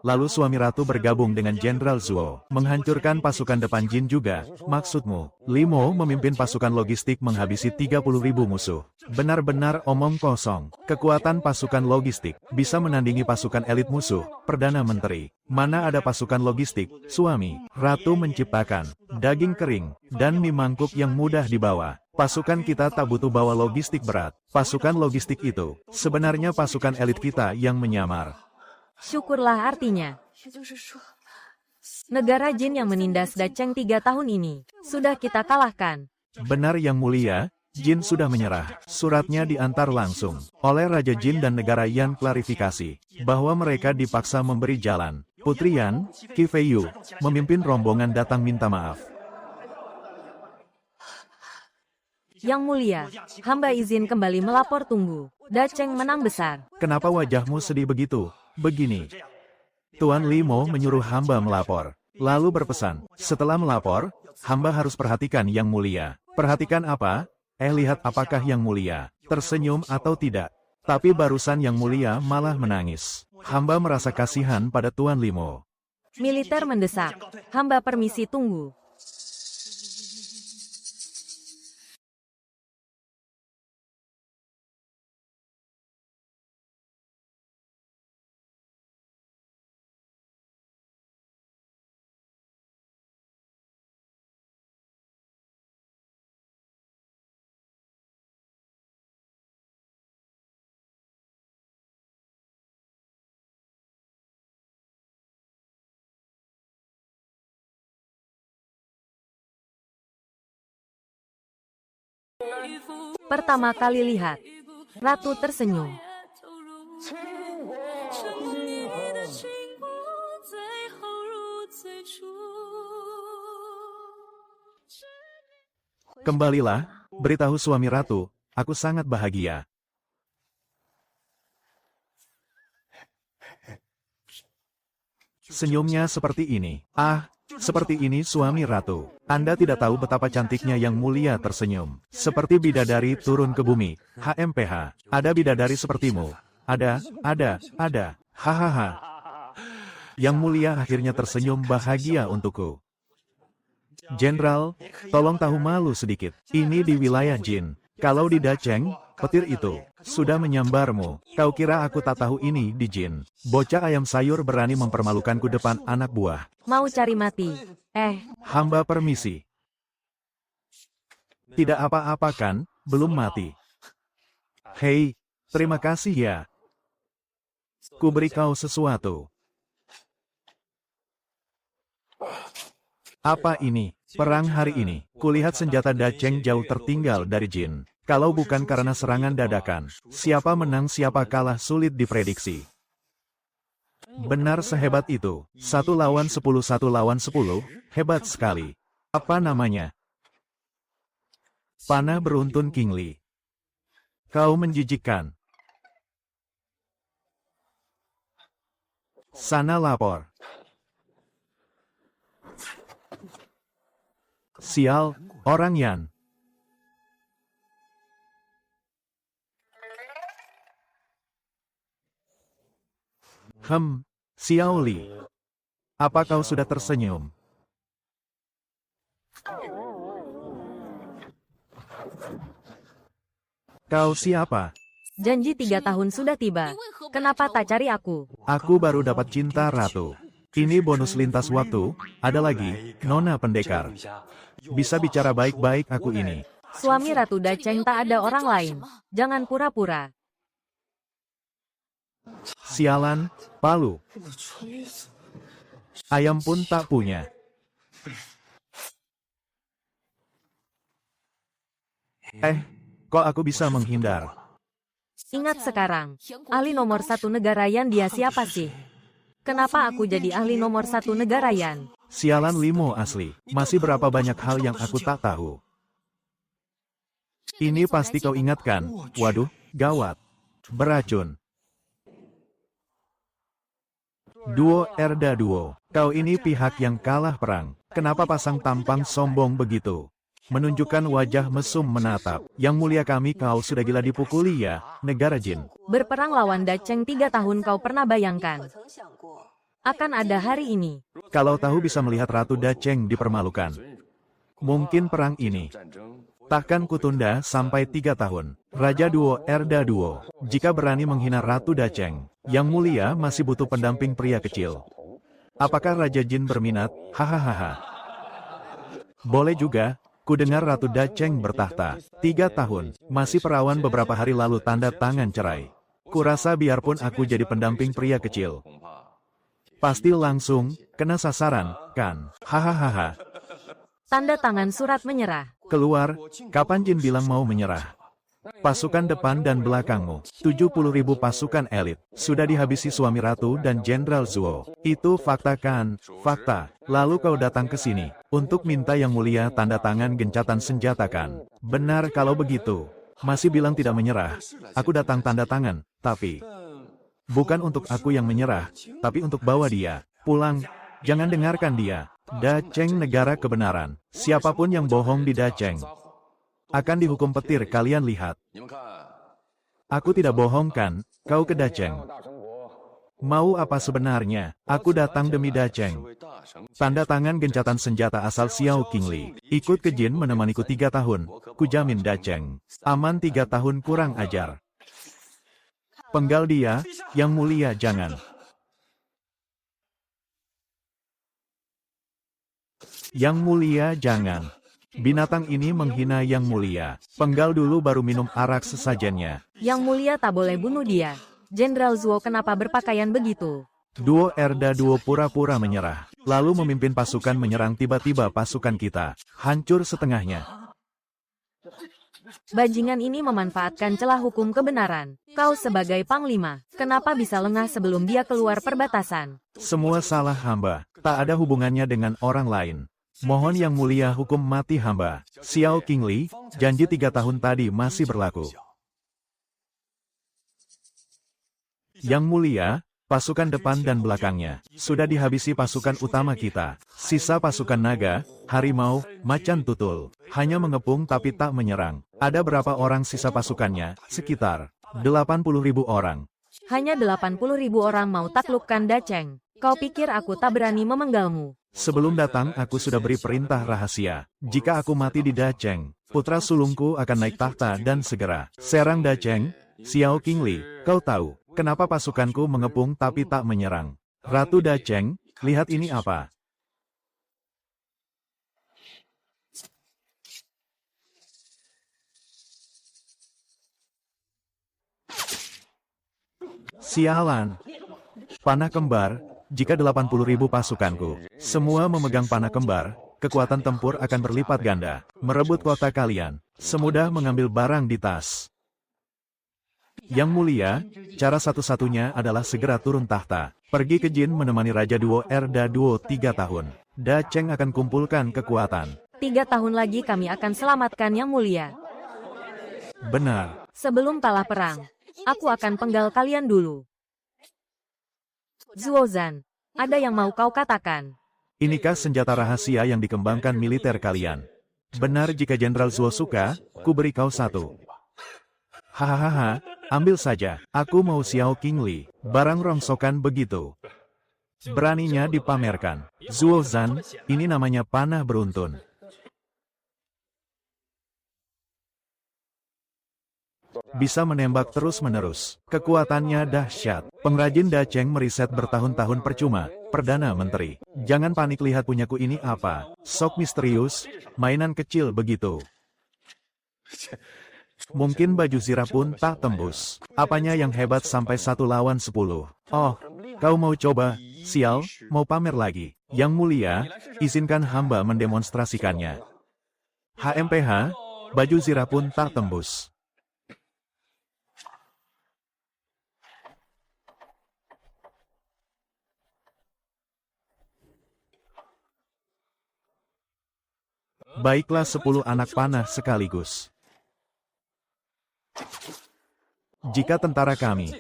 Lalu suami ratu bergabung dengan Jenderal Zuo, menghancurkan pasukan depan Jin juga. Maksudmu, Limo memimpin pasukan logistik menghabisi 30.000 musuh. Benar-benar omong kosong. Kekuatan pasukan logistik bisa menandingi pasukan elit musuh. Perdana Menteri, mana ada pasukan logistik? Suami ratu menciptakan daging kering dan mie mangkuk yang mudah dibawa. Pasukan kita tak butuh bawa logistik berat. Pasukan logistik itu sebenarnya pasukan elit kita yang menyamar. Syukurlah artinya. Negara Jin yang menindas Dacheng 3 tahun ini, sudah kita kalahkan. Benar Yang Mulia, Jin sudah menyerah. Suratnya diantar langsung oleh Raja Jin dan negara Yan. Klarifikasi bahwa mereka dipaksa memberi jalan. Putri Yan, Qi Feiyu, memimpin rombongan datang minta maaf. Yang Mulia, hamba izin kembali melapor, tunggu. Dacheng menang besar. Kenapa wajahmu sedih begitu? Begini. Tuan Limo menyuruh hamba melapor. Lalu berpesan, setelah melapor, hamba harus perhatikan yang mulia. Perhatikan apa? Lihat apakah yang mulia tersenyum atau tidak. Tapi barusan yang mulia malah menangis. Hamba merasa kasihan pada Tuan Limo. Militer mendesak. Hamba permisi tunggu. Pertama kali lihat, Ratu tersenyum. Kembalilah, beritahu suami Ratu, aku sangat bahagia. Senyumnya seperti ini. Ah, seperti ini suami Ratu. Anda tidak tahu betapa cantiknya yang mulia tersenyum. Seperti bidadari turun ke bumi. HMPH. Ada bidadari sepertimu. Ada. Hahaha. Yang mulia akhirnya tersenyum bahagia untukku. Jenderal, tolong tahu malu sedikit. Ini di wilayah Jin. Kalau di Dacheng, petir itu sudah menyambarmu. Kau kira aku tak tahu ini di Jin? Bocah ayam sayur berani mempermalukanku depan anak buah. Mau cari mati. Hamba permisi. Tidak apa-apa kan, belum mati. Hei, terima kasih ya. Ku beri kau sesuatu. Apa ini? Perang hari ini. Kulihat senjata Dacheng jauh tertinggal dari Jin. Kalau bukan karena serangan dadakan, siapa menang siapa kalah sulit diprediksi. Benar sehebat itu. 1 lawan 10, 1 lawan 10, hebat sekali. Apa namanya? Panah beruntun King Li. Kau menjijikkan. Sana lapor. Sial, orang Yan. Xiao Li. Apa kau sudah tersenyum? Kau siapa? Janji 3 tahun sudah tiba. Kenapa tak cari aku? Aku baru dapat cinta Ratu. Ini bonus lintas waktu. Ada lagi, Nona Pendekar. Bisa bicara baik-baik aku ini. Suami Ratu Dacheng tak ada orang lain. Jangan pura-pura. Sialan, Palu. Ayam pun tak punya. Kok aku bisa menghindar? Ingat sekarang, ahli nomor 1 negara Yan dia siapa sih? Kenapa aku jadi ahli nomor 1 negara Yan? Sialan Limo asli. Masih berapa banyak hal yang aku tak tahu. Ini pasti kau ingatkan. Waduh, gawat. Beracun. Duo Erda Duo. Kau ini pihak yang kalah perang. Kenapa pasang tampang sombong begitu? Menunjukkan wajah mesum menatap. Yang mulia kami kau sudah gila dipukuli ya, negara Jin. Berperang lawan Dacheng 3 tahun kau pernah bayangkan? Akan ada hari ini. Kalau tahu bisa melihat Ratu Dacheng dipermalukan. Mungkin perang ini takkan kutunda sampai 3 tahun. Raja Duo Erda Duo. Jika berani menghina Ratu Dacheng, yang mulia masih butuh pendamping pria kecil. Apakah Raja Jin berminat? Hahaha. Boleh juga. Ku dengar Ratu Dacheng bertahta. 3 tahun. Masih perawan beberapa hari lalu tanda tangan cerai. Kurasa biarpun aku jadi pendamping pria kecil, pasti langsung kena sasaran, kan? Hahaha. Tanda tangan surat menyerah. Keluar, kapan Jin bilang mau menyerah? Pasukan depan dan belakangmu, 70.000 pasukan elit, sudah dihabisi suami Ratu dan Jenderal Zuo. Itu fakta kan? Fakta. Lalu kau datang ke sini, untuk minta yang mulia tanda tangan gencatan senjata kan? Benar kalau begitu. Masih bilang tidak menyerah. Aku datang tanda tangan, tapi Bukan untuk aku yang menyerah, tapi untuk bawa dia pulang. Jangan dengarkan dia. Dacheng negara kebenaran. Siapapun yang bohong di Dacheng akan dihukum petir, kalian lihat. Aku tidak bohong kan, kau ke Dacheng. Mau apa sebenarnya? Aku datang demi Dacheng. Tanda tangan gencatan senjata asal Xiao Qingli. Ikut ke Jin menemaniku 3 tahun. Kujamin Dacheng aman 3 tahun, kurang ajar. Penggal dia, Yang Mulia jangan. Yang Mulia jangan. Binatang ini menghina Yang Mulia. Penggal dulu baru minum arak sesajennya. Yang Mulia tak boleh bunuh dia. Jenderal Zuo kenapa berpakaian begitu? Duo Erda Duo pura-pura menyerah. Lalu memimpin pasukan menyerang, tiba-tiba pasukan kita hancur setengahnya. Bajingan ini memanfaatkan celah hukum kebenaran. Kau sebagai panglima, kenapa bisa lengah sebelum dia keluar perbatasan? Semua salah hamba. Tak ada hubungannya dengan orang lain. Mohon Yang Mulia hukum mati hamba. Xiao Qingli, janji 3 tahun tadi masih berlaku. Yang Mulia, pasukan depan dan belakangnya sudah dihabisi pasukan utama kita. Sisa pasukan naga, harimau, macan tutul hanya mengepung tapi tak menyerang. Ada berapa orang sisa pasukannya? Sekitar 80.000 orang. Hanya 80.000 orang mau taklukkan Dacheng. Kau pikir aku tak berani memenggalmu? Sebelum datang aku sudah beri perintah rahasia. Jika aku mati di Dacheng, putra sulungku akan naik tahta dan segera serang Dacheng. Xiao Qingli, kau tahu kenapa pasukanku mengepung tapi tak menyerang? Ratu Dacheng, lihat ini apa? Sialan. Panah kembar, jika 80.000 pasukanku semua memegang panah kembar, kekuatan tempur akan berlipat ganda. Merebut kota kalian, semudah mengambil barang di tas. Yang Mulia, cara satu-satunya adalah segera turun tahta. Pergi ke Jin menemani Raja Duo Erda Duo 3 tahun. Dacheng akan kumpulkan kekuatan. 3 tahun lagi kami akan selamatkan Yang Mulia. Benar. Sebelum kalah perang, aku akan penggal kalian dulu. Zuozan, ada yang mau kau katakan? Inikah senjata rahasia yang dikembangkan militer kalian? Benar, jika Jenderal Zuo suka, ku beri kau satu. Hahaha, ambil saja. Aku mau Xiao Qingli. Barang rongsokan begitu. Beraninya dipamerkan. Zuozan, ini namanya panah beruntun. Bisa menembak terus-menerus. Kekuatannya dahsyat. Pengrajin Dacheng meriset bertahun-tahun percuma. Perdana Menteri, jangan panik, lihat punyaku ini apa. Sok misterius, mainan kecil begitu. Mungkin baju zirah pun tak tembus. Apanya yang hebat sampai 1 lawan 10? Oh, kau mau coba? Sial, mau pamer lagi. Yang Mulia, izinkan hamba mendemonstrasikannya. HMPH, baju zirah pun tak tembus. Baiklah, 10 anak panah sekaligus. Jika tentara kami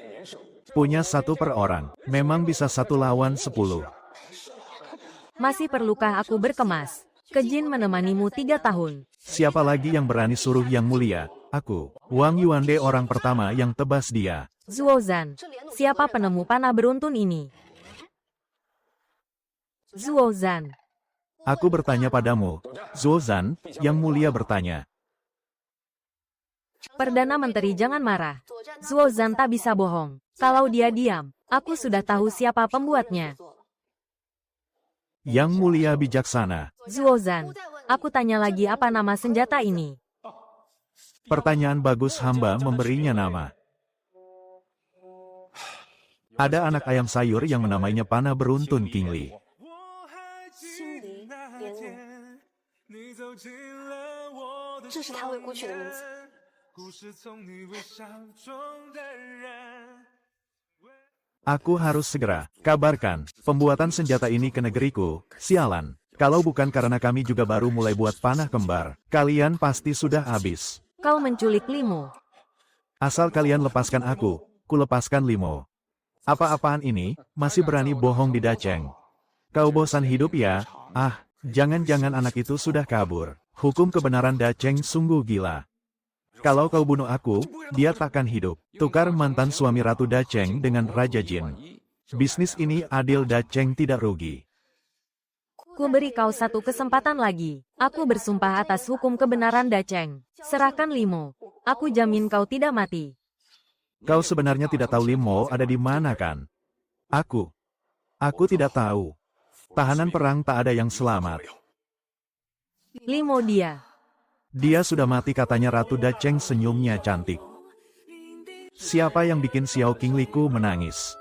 punya 1 per orang, memang bisa 1 lawan 10. Masih perlukah aku berkemas? Ke Jin menemanimu 3 tahun. Siapa lagi yang berani suruh Yang Mulia? Aku, Wang Yuande, orang pertama yang tebas dia. Zuozan, siapa penemu panah beruntun ini? Zuozan. Aku bertanya padamu, Zuozan. Yang Mulia bertanya. Perdana Menteri jangan marah. Zuozan tak bisa bohong. Kalau dia diam, aku sudah tahu siapa pembuatnya. Yang Mulia bijaksana. Zuozan, aku tanya lagi, apa nama senjata ini? Pertanyaan bagus, hamba memberinya nama. Ada anak ayam sayur yang menamainya panah beruntun Qingli. Aku harus segera kabarkan pembuatan senjata ini ke negeriku. Sialan, kalau bukan karena kami juga baru mulai buat panah kembar, kalian pasti sudah habis. Kau menculik Limo. Asal kalian lepaskan aku, ku lepaskan Limo. Apa-apaan ini, masih berani bohong di Dacheng. Kau bosan hidup ya? Ah, jangan-jangan anak itu sudah kabur. Hukum kebenaran Dacheng sungguh gila. Kalau kau bunuh aku, dia takkan hidup. Tukar mantan suami Ratu Dacheng dengan Raja Jin. Bisnis ini adil, Dacheng tidak rugi. Ku beri kau satu kesempatan lagi. Aku bersumpah atas hukum kebenaran Dacheng. Serahkan Limo. Aku jamin kau tidak mati. Kau sebenarnya tidak tahu Limo ada di mana kan? Aku tidak tahu. Tahanan perang tak ada yang selamat. Limo dia. Dia sudah mati, katanya Ratu Dacheng, senyumnya cantik. Siapa yang bikin Xiao King Liku menangis?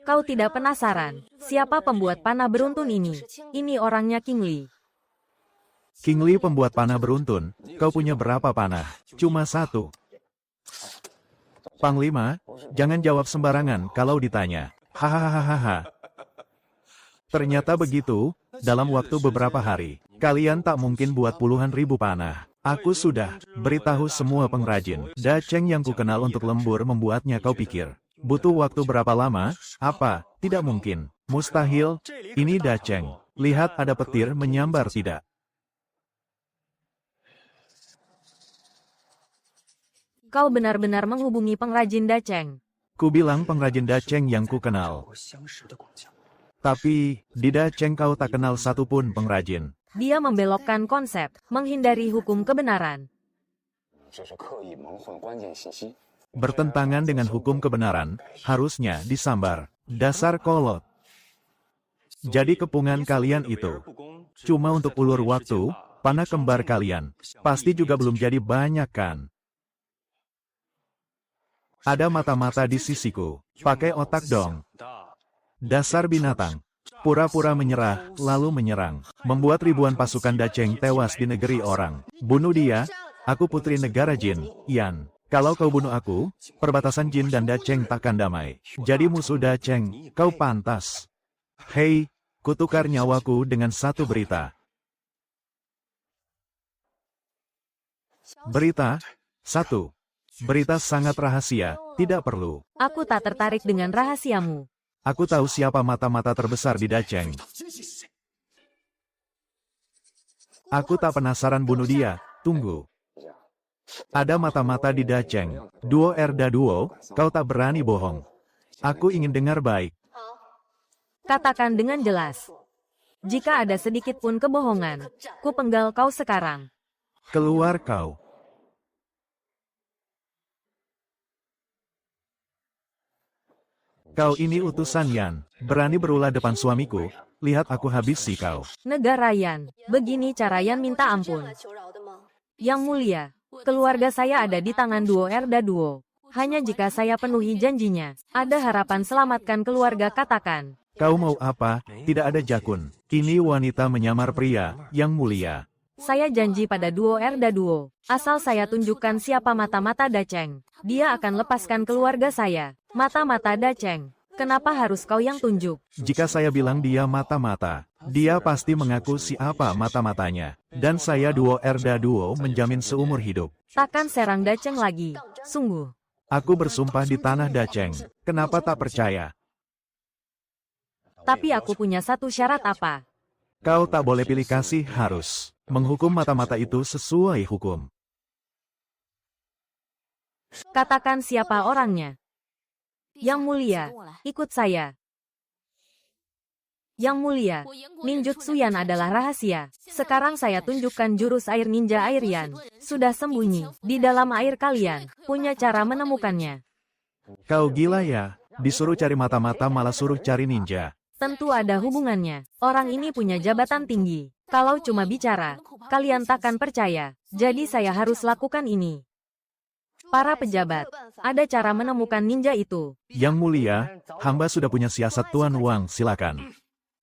Kau tidak penasaran, siapa pembuat panah beruntun ini? Ini orangnya King Li. King Li pembuat panah beruntun, kau punya berapa panah? Cuma satu. Panglima, jangan jawab sembarangan kalau ditanya. Hahaha. Ternyata begitu, dalam waktu beberapa hari, kalian tak mungkin buat puluhan ribu panah. Aku sudah beritahu semua pengrajin. Dacheng yang kukenal untuk lembur membuatnya. Kau pikir butuh waktu berapa lama? Apa? Tidak mungkin. Mustahil. Ini Dacheng. Lihat, ada petir menyambar tidak? Kau benar-benar menghubungi pengrajin Dacheng. Ku bilang pengrajin Dacheng yang ku kenal. Tapi, di Dacheng kau tak kenal satupun pengrajin. Dia membelokkan konsep, menghindari hukum kebenaran. Bertentangan dengan hukum kebenaran, harusnya disambar. Dasar kolot. Jadi kepungan kalian itu cuma untuk ulur waktu. Panah kembar kalian pasti juga belum jadi banyak kan? Ada mata-mata di sisiku. Pakai otak dong. Dasar binatang. Pura-pura menyerah, lalu menyerang. Membuat ribuan pasukan Dacheng tewas di negeri orang. Bunuh dia. Aku putri negara Jin, Yan. Kalau kau bunuh aku, perbatasan Jin dan Dacheng takkan damai. Jadi musuh Dacheng, kau pantas. Hei, kutukar nyawaku dengan satu berita. Berita? 1. Berita sangat rahasia, tidak perlu. Aku tak tertarik dengan rahasiamu. Aku tahu siapa mata-mata terbesar di Dacheng. Aku tak penasaran bunuh dia, tunggu. Ada mata-mata di Dacheng. Duo Erda Duo, kau tak berani bohong. Aku ingin dengar baik. Katakan dengan jelas. Jika ada sedikit pun kebohongan, ku penggal kau sekarang. Keluar kau. Kau ini utusan Yan, berani berulah depan suamiku, lihat aku habisi kau. Negara Yan, begini cara Yan minta ampun. Yang mulia, keluarga saya ada di tangan Duo Erda Duo. Hanya jika saya penuhi janjinya, ada harapan selamatkan keluarga, katakan. Kau mau apa? Tidak ada jakun. Ini wanita menyamar pria, yang mulia. Saya janji pada Duo Erda Duo, asal saya tunjukkan siapa mata-mata Dacheng, dia akan lepaskan keluarga saya. Mata-mata Dacheng, kenapa harus kau yang tunjuk? Jika saya bilang dia mata-mata, dia pasti mengaku siapa mata-matanya. Dan saya Duo Erda Duo menjamin seumur hidup. Takkan serang Dacheng lagi, sungguh. Aku bersumpah di tanah Dacheng, kenapa tak percaya? Tapi aku punya satu syarat. Apa? Kau tak boleh pilih kasih, harus menghukum mata-mata itu sesuai hukum. Katakan siapa orangnya. Yang mulia, ikut saya. Yang mulia, ninjutsu Yan adalah rahasia. Sekarang saya tunjukkan jurus air ninja air Yan. Sudah sembunyi di dalam air, kalian punya cara menemukannya. Kau gila ya? Disuruh cari mata-mata malah suruh cari ninja. Tentu ada hubungannya. Orang ini punya jabatan tinggi. Kalau cuma bicara, kalian takkan percaya. Jadi saya harus lakukan ini. Para pejabat, ada cara menemukan ninja itu. Yang mulia, hamba sudah punya siasat, Tuan Wang, silakan.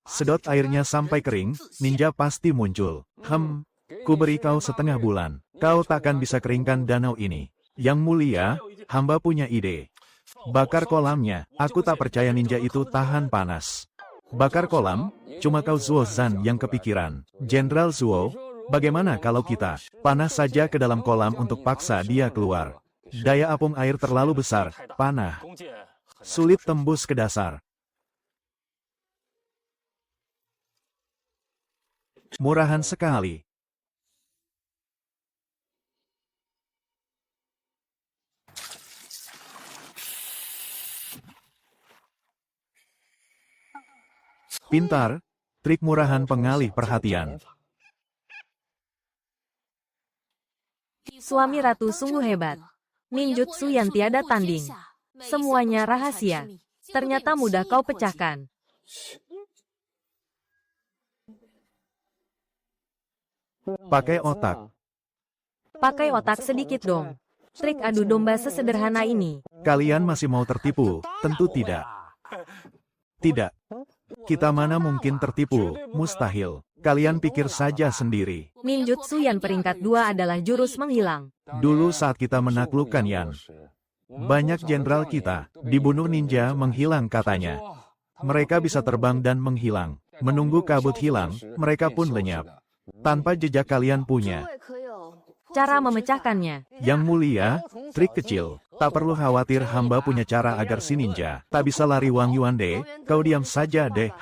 Sedot airnya sampai kering, ninja pasti muncul. Ku beri kau setengah bulan. Kau takkan bisa keringkan danau ini. Yang mulia, hamba punya ide. Bakar kolamnya, aku tak percaya ninja itu tahan panas. Bakar kolam, cuma kau Zuo Zan yang kepikiran. Jenderal Zuo, bagaimana kalau kita panas saja ke dalam kolam untuk paksa dia keluar? Daya apung air terlalu besar, panah. Sulit tembus ke dasar. Murahan sekali. Pintar, trik murahan pengalih perhatian. Suami ratu sungguh hebat. Ninjutsu yang tiada tanding. Semuanya rahasia. Ternyata mudah kau pecahkan. Pakai otak. Pakai otak sedikit dong. Trik adu domba sesederhana ini. Kalian masih mau tertipu? Tentu tidak. Tidak. Kita mana mungkin tertipu, mustahil. Kalian pikir saja sendiri. Ninjutsu yang peringkat 2 adalah jurus menghilang. Dulu saat kita menaklukkan Yan, banyak jenderal kita dibunuh ninja menghilang katanya. Mereka bisa terbang dan menghilang. Menunggu kabut hilang, mereka pun lenyap. Tanpa jejak kalian punya. Cara memecahkannya. Yang mulia, trik kecil. Tak perlu khawatir, hamba punya cara agar si ninja tak bisa lari. Wang Yuande, kau diam saja deh.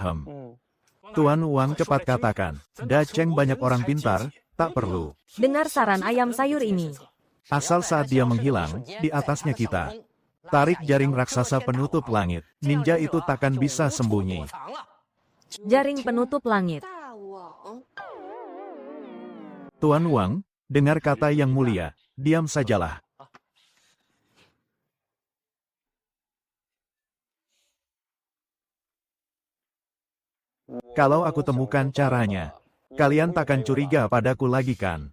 Tuan Wang cepat katakan. Daceng banyak orang pintar, tak perlu. Dengar saran ayam sayur ini. Asal saat dia menghilang, di atasnya kita. Tarik jaring raksasa penutup langit. Ninja itu takkan bisa sembunyi. Jaring penutup langit. Tuan Wang, dengar kata yang mulia. Diam sajalah. Kalau aku temukan caranya, kalian takkan curiga padaku lagi kan?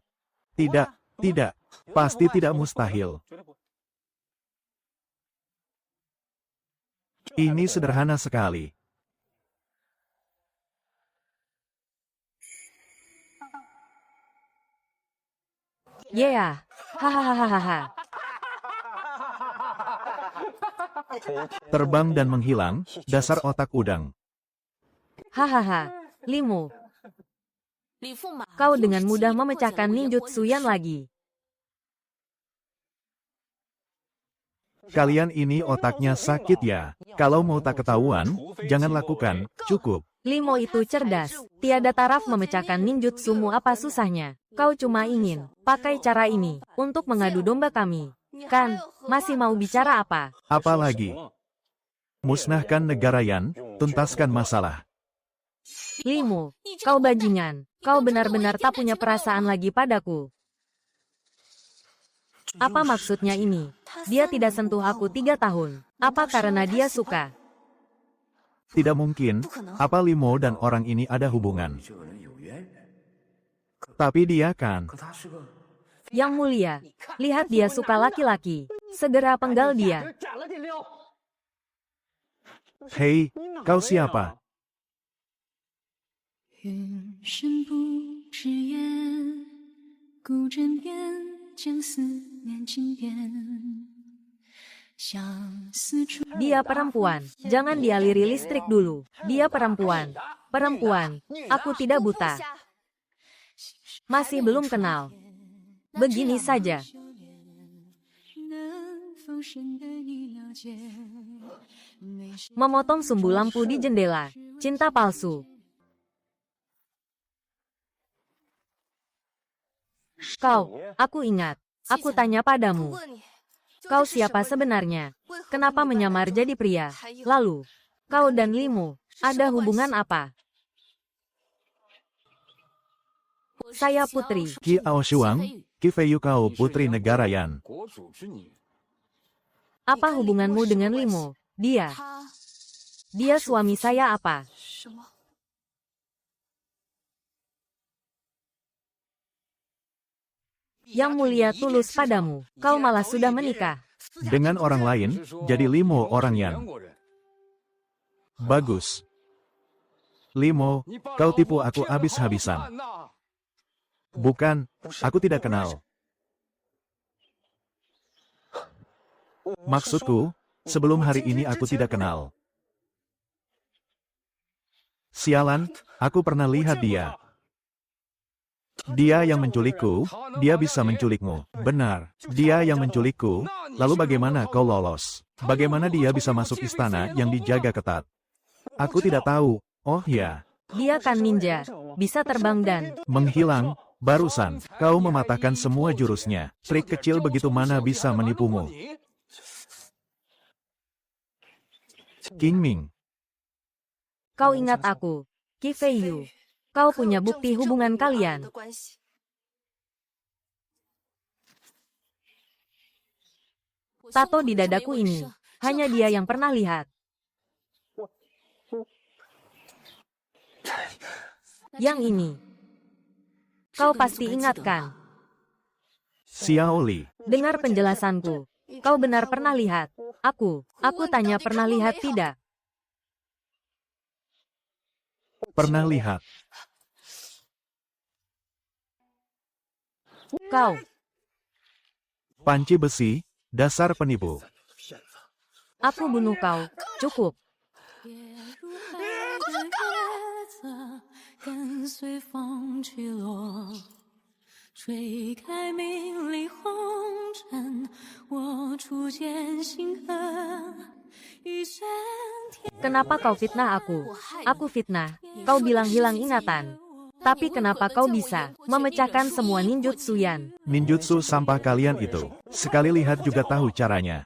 Tidak, tidak. Pasti tidak mustahil. Ini sederhana sekali. Yeah. Hahaha. Terbang dan menghilang, dasar otak udang. Hahaha. Limu. Kau dengan mudah memecahkan ninjutsu Yan lagi. Kalian ini otaknya sakit ya. Kalau mau tak ketahuan, jangan lakukan, cukup. Limo itu cerdas. Tiada taraf memecahkan ninjutsumu, apa susahnya. Kau cuma ingin pakai cara ini untuk mengadu domba kami. Kan, masih mau bicara apa? Apalagi? Musnahkan negara Yan, tuntaskan masalah. Limu, kau bajingan. Kau benar-benar tak punya perasaan lagi padaku. Apa maksudnya ini? Dia tidak sentuh aku 3 tahun. Apa karena dia suka? Tidak mungkin, apa Limo dan orang ini ada hubungan? Tapi dia kan. Yang mulia, lihat dia suka laki-laki. Segera penggal dia. Hei, kau siapa? Dia perempuan. Jangan dialiri listrik dulu. Dia perempuan. Perempuan. Aku tidak buta. Masih belum kenal. Begini saja. Memotong sumbu lampu di jendela. Cinta palsu. Kau, aku ingat. Aku tanya padamu. Kau siapa sebenarnya? Kenapa menyamar jadi pria? Lalu, kau dan Limu, ada hubungan apa? Saya putri. Qi Aoshuang, Qi Feiyu kau putri negara Yan. Apa hubunganmu dengan Limu? Dia suami saya apa? Yang mulia tulus padamu, kau malah sudah menikah. Dengan orang lain, jadi Limo orang Yan. Bagus. Limo, kau tipu aku habis-habisan. Bukan, aku tidak kenal. Maksudku, Sebelum hari ini aku tidak kenal. Sialan, aku pernah lihat dia. Dia yang menculikku, dia bisa menculikmu. Benar, dia yang menculikku, lalu bagaimana kau lolos? Bagaimana dia bisa masuk istana yang dijaga ketat? Aku tidak tahu, oh ya. Dia kan ninja, bisa terbang dan Menghilang, barusan, kau mematahkan semua jurusnya. Trik kecil begitu mana bisa menipumu? King Ming. kau ingat aku, Qi Feiyu. Kau punya bukti hubungan kalian. Tato di dadaku ini, hanya dia yang pernah lihat. Yang ini, kau pasti ingatkan. Xiao Li. Dengar penjelasanku. Kau benar pernah lihat. Aku tanya pernah lihat tidak? Pernah lihat. Kau, Panci besi, dasar penipu. aku bunuh kau. Cukup. 跟随风去落，吹开明丽红尘，我初见星河，一生天。 Kenapa kau fitnah aku? Aku fitnah. Kau bilang hilang ingatan. Tapi kenapa kau bisa memecahkan semua ninjutsu Yan? Ninjutsu sampah kalian itu. Sekali lihat juga tahu caranya.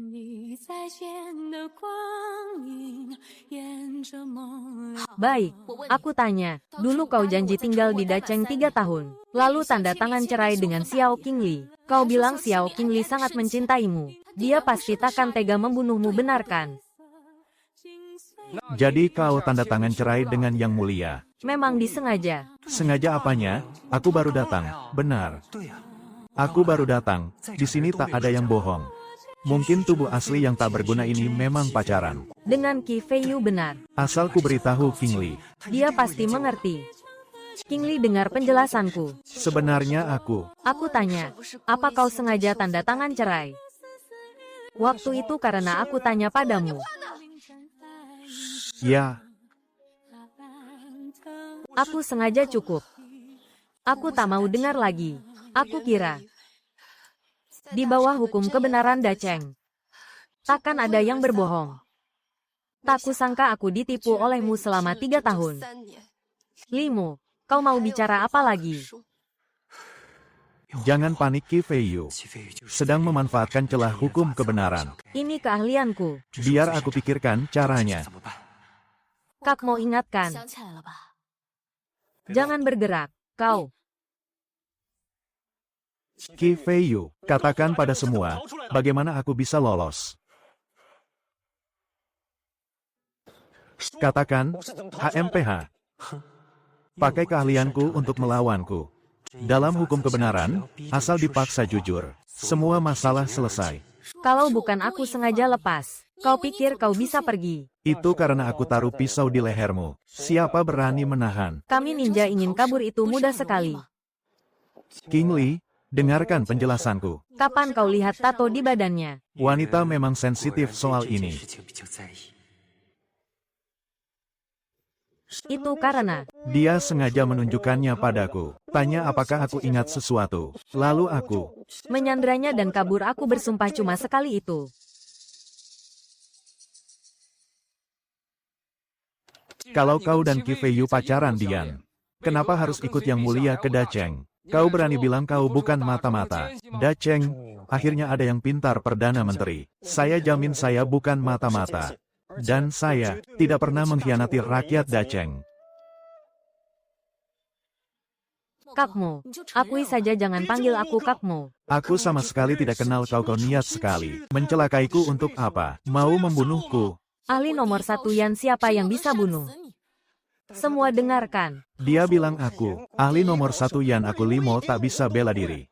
你再见的光影，沿着梦流。 Baik, aku tanya. Dulu kau janji tinggal di Dacheng 3 tahun. Lalu tanda tangan cerai dengan Xiao Qingli. Kau bilang Xiao Qingli sangat mencintaimu. Dia pasti takkan tega membunuhmu, benarkan? Jadi kau tanda tangan cerai dengan Yang Mulia. Memang disengaja. Sengaja apanya? Aku baru datang. Benar. Aku baru datang. Di sini tak ada yang bohong. Mungkin tubuh asli yang tak berguna ini memang pacaran. Dengan Qi Feiyu benar. Asal ku beritahu King Li. Dia pasti mengerti. Qingli dengar penjelasanku. Sebenarnya aku. Aku tanya, apa kau sengaja tanda tangan cerai? Waktu itu karena aku tanya padamu. Ya, Aku sengaja cukup. Aku tak mau dengar lagi. Aku kira. Di bawah hukum kebenaran Dacheng. Takkan ada yang berbohong. Tak kusangka aku ditipu olehmu selama 3 tahun. Limo, kau mau bicara apa lagi? jangan panik Qi Feiyu. Sedang memanfaatkan celah hukum kebenaran. Ini keahlianku. Biar aku pikirkan caranya. Kak mau ingatkan. 想起来了吧？ Jangan bergerak, kau. Qi Feiyu, katakan pada semua, bagaimana aku bisa lolos? Katakan, HMPH. Pakai keahlianku untuk melawanku. Dalam hukum kebenaran, asal dipaksa jujur, semua masalah selesai. Kalau bukan aku sengaja lepas, kau pikir kau bisa pergi. Itu karena aku taruh pisau di lehermu. Siapa berani menahan? Kami ninja ingin kabur itu mudah sekali. King Li, dengarkan penjelasanku. Kapan kau lihat tato di badannya? Wanita memang sensitif soal ini. Itu karena Dia sengaja menunjukkannya padaku. Tanya apakah aku ingat sesuatu. Lalu aku, menyandranya dan kabur. Aku bersumpah cuma sekali itu. kalau kau dan Qi Feiyu pacaran Dian, kenapa harus ikut Yang Mulia ke Dacheng? Kau berani bilang kau bukan mata-mata. Dacheng, akhirnya ada yang pintar Perdana Menteri. Saya jamin saya bukan mata-mata. Dan saya tidak pernah mengkhianati rakyat Dacheng. Kakmo, akui saja, jangan panggil aku Kakmo. Aku sama sekali tidak kenal kau niat sekali. Mencelakaiku untuk apa? Mau membunuhku? Ahli nomor 1 Yan, siapa yang bisa bunuh? Semua dengarkan. Dia bilang aku, ahli nomor 1 Yan, aku Limo tak bisa bela diri.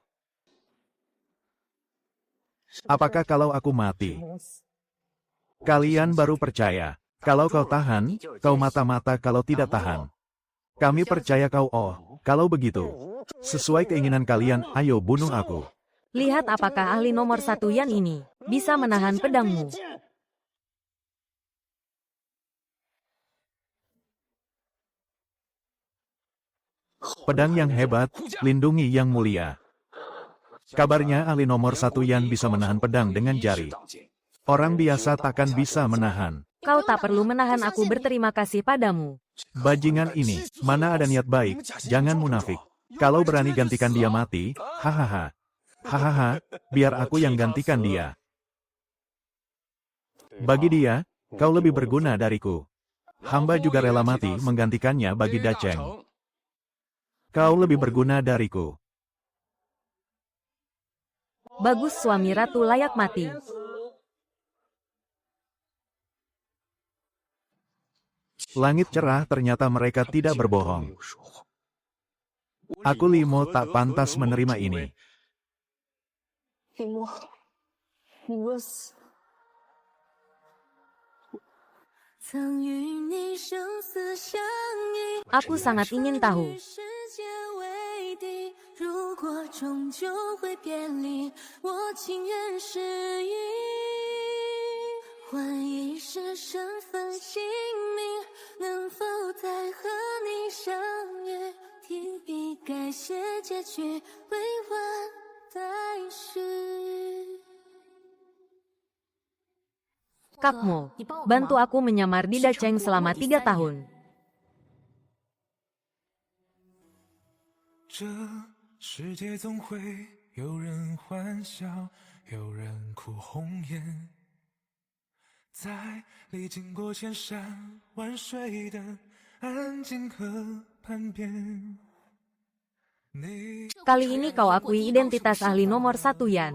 Apakah kalau aku mati? Kalian baru percaya. Kalau kau tahan, kau mata-mata, kalau tidak tahan. Kami percaya kau. Oh, kalau begitu. Sesuai keinginan kalian, ayo bunuh aku. Lihat apakah ahli nomor 1 Yan ini bisa menahan pedangmu. Pedang yang hebat, lindungi yang mulia. Kabarnya ahli nomor 1 Yan bisa menahan pedang dengan jari. Orang biasa takkan bisa menahan. Kau tak perlu menahan aku berterima kasih padamu. Bajingan ini, mana ada niat baik, jangan munafik. Kalau berani gantikan dia mati, hahaha. Hahaha, biar aku yang gantikan dia. Bagi dia, kau lebih berguna dariku. Hamba juga rela mati menggantikannya bagi Dacheng. Kau lebih berguna dariku. Bagus, suami ratu layak mati. Langit cerah, ternyata mereka tidak berbohong. Aku Limo tak pantas menerima ini. 李默，你若死， 曾与你生死相依， Aku sangat ingin tahu. 世界为敌。如果终究会别离，我情愿失忆，换一世身份姓名，能否再和你相遇？提笔改写结局，未完待续。 Kakmo, bantu aku menyamar di Dacheng selama 3 tahun. 这世界总会有人欢笑，有人哭红颜，在历经过千山万水的安静河畔边。Kali ini kau akui identitas ahli nomor 1 Yan.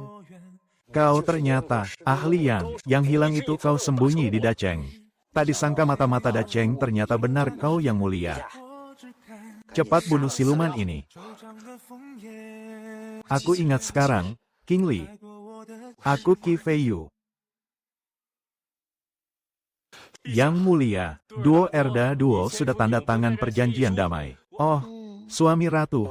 Kau ternyata ahli yang hilang itu kau sembunyi di Dacheng. Tak disangka mata-mata Dacheng ternyata benar kau yang mulia. Cepat bunuh siluman ini. Aku ingat sekarang, King Li. Aku Qi Feiyu. Yang mulia, duo Erda Duo sudah tanda tangan perjanjian damai. Oh, suami ratu,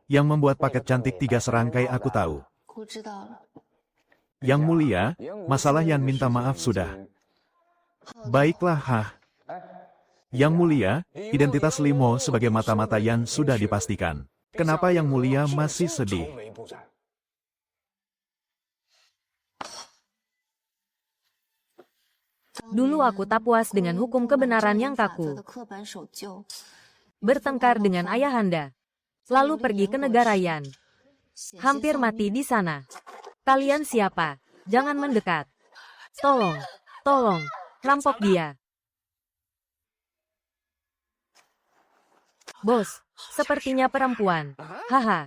yang membuat paket cantik 3 serangkai aku tahu. 我知道了。 Yang mulia, masalah Yan minta maaf sudah. Baiklah, Yang mulia, identitas Limo sebagai mata-mata Yan sudah dipastikan. Kenapa Yang mulia masih sedih? Dulu aku tak puas dengan hukum kebenaran yang kaku. Bertengkar dengan ayahanda. Lalu pergi ke negara Yan. Hampir mati di sana. Kalian siapa? Jangan mendekat. Tolong, tolong, rampok dia. Bos, sepertinya perempuan. Haha.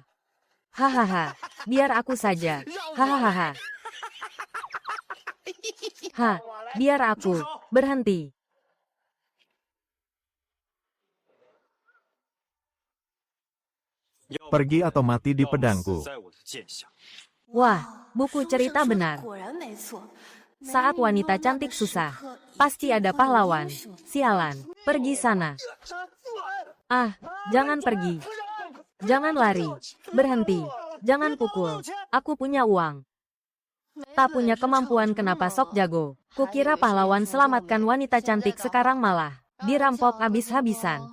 Hahaha, biar aku saja. Hahaha. Biar aku. Berhenti. Pergi atau mati di pedangku. Wah, buku cerita benar. 果然没错。 Saat wanita cantik susah, pasti ada pahlawan. Sialan, pergi sana. Jangan pergi. Jangan lari. Berhenti. Jangan pukul. Aku punya uang. Tak punya kemampuan, kenapa sok jago. Kukira pahlawan selamatkan wanita cantik, sekarang malah dirampok habis-habisan.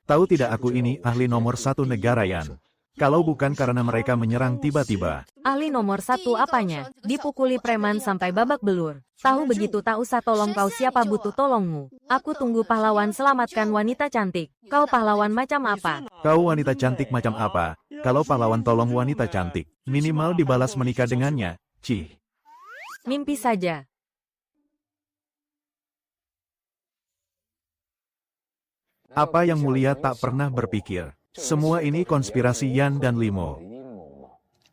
Tahu tidak aku ini ahli nomor 1 negara Yan. Kalau bukan karena mereka menyerang tiba-tiba. Ahli nomor 1 apanya? Dipukuli preman sampai babak belur. Tahu begitu, tak usah tolong kau, siapa butuh tolongmu. Aku tunggu pahlawan selamatkan wanita cantik. Kau pahlawan macam apa? Kau wanita cantik macam apa? Kalau pahlawan tolong wanita cantik, minimal dibalas menikah dengannya. Cih. Mimpi saja. Apa yang mulia tak pernah berpikir. Semua ini konspirasi Yan dan Limo.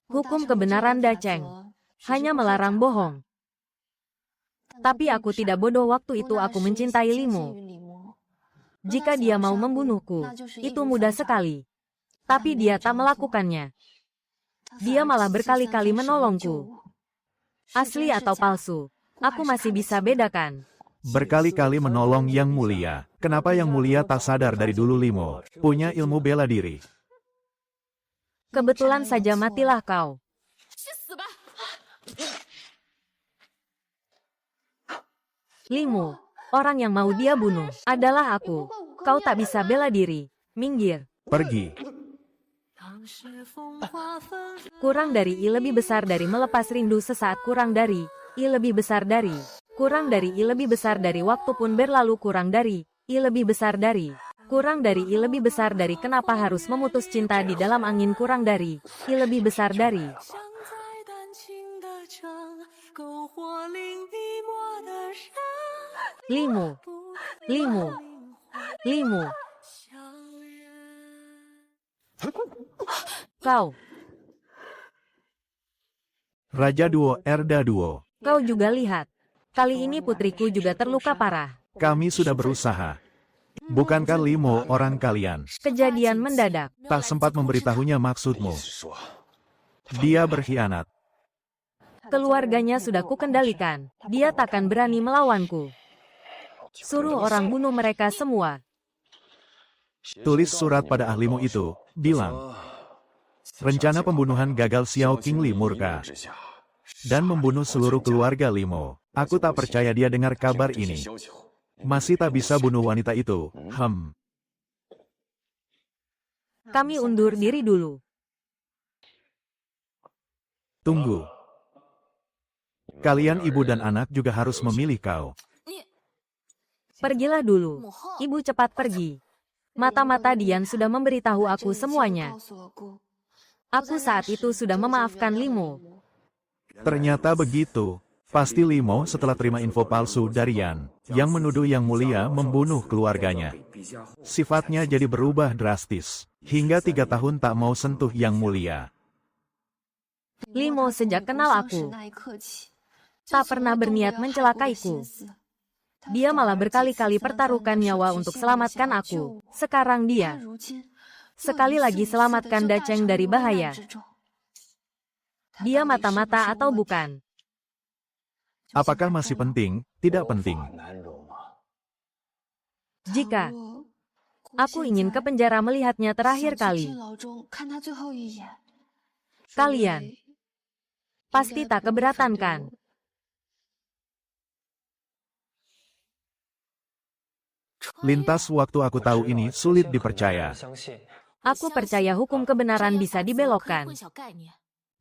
Hukum kebenaran Dacheng hanya melarang bohong. Tapi aku tidak bodoh, waktu itu aku mencintai Limo. Jika dia mau membunuhku, itu mudah sekali. Tapi dia tak melakukannya. Dia malah berkali-kali menolongku. Asli atau palsu, aku masih bisa bedakan. Berkali-kali menolong Yang mulia. Kenapa Yang mulia tak sadar dari dulu Limo punya ilmu bela diri? Kebetulan saja matilah kau. Limu, orang yang mau dia bunuh, adalah aku. Kau tak bisa bela diri. Minggir. Pergi. Kurang dari I lebih besar dari melepas rindu sesaat kurang dari I lebih besar dari. Kurang dari I lebih besar dari waktu pun berlalu kurang dari I lebih besar dari. Kurang dari I lebih besar dari kenapa harus memutus cinta di dalam angin kurang dari I lebih besar dari. Limu. Limu. Limu. Kau. Raja Duo Erda Duo. Kau juga lihat. Kali ini putriku juga terluka parah. Kami sudah berusaha. Bukankah Limo orang kalian? Kejadian mendadak. Tak sempat memberitahunya maksudmu. Dia berkhianat. Keluarganya sudah kukendalikan. Dia takkan berani melawanku. Suruh orang bunuh mereka semua. Tulis surat pada ahlimu itu, bilang. Rencana pembunuhan gagal. Xiao King Li murka. Dan membunuh seluruh keluarga Limo. Aku tak percaya dia dengar kabar ini. Masih tak bisa bunuh wanita itu. Kami undur diri dulu. Tunggu. Kalian ibu dan anak juga harus memilih kau. Pergilah dulu. Ibu cepat pergi. Mata-mata Dian sudah memberitahu aku semuanya. Aku saat itu sudah memaafkan Limo. Ternyata begitu. Pasti Limo setelah terima info palsu dari Yan, yang menuduh Yang Mulia membunuh keluarganya. Sifatnya jadi berubah drastis. Hingga 3 tahun tak mau sentuh Yang Mulia. Limo sejak kenal aku tak pernah berniat mencelakaiku. Dia malah berkali-kali pertaruhkan nyawa untuk selamatkan aku. Sekarang dia sekali lagi selamatkan Dacheng dari bahaya. Dia mata-mata atau bukan? Apakah masih penting? Tidak penting. Jika aku ingin ke penjara melihatnya terakhir kali, kalian pasti tak keberatan kan? Lintas waktu aku tahu ini sulit dipercaya. Aku percaya hukum kebenaran bisa dibelokkan,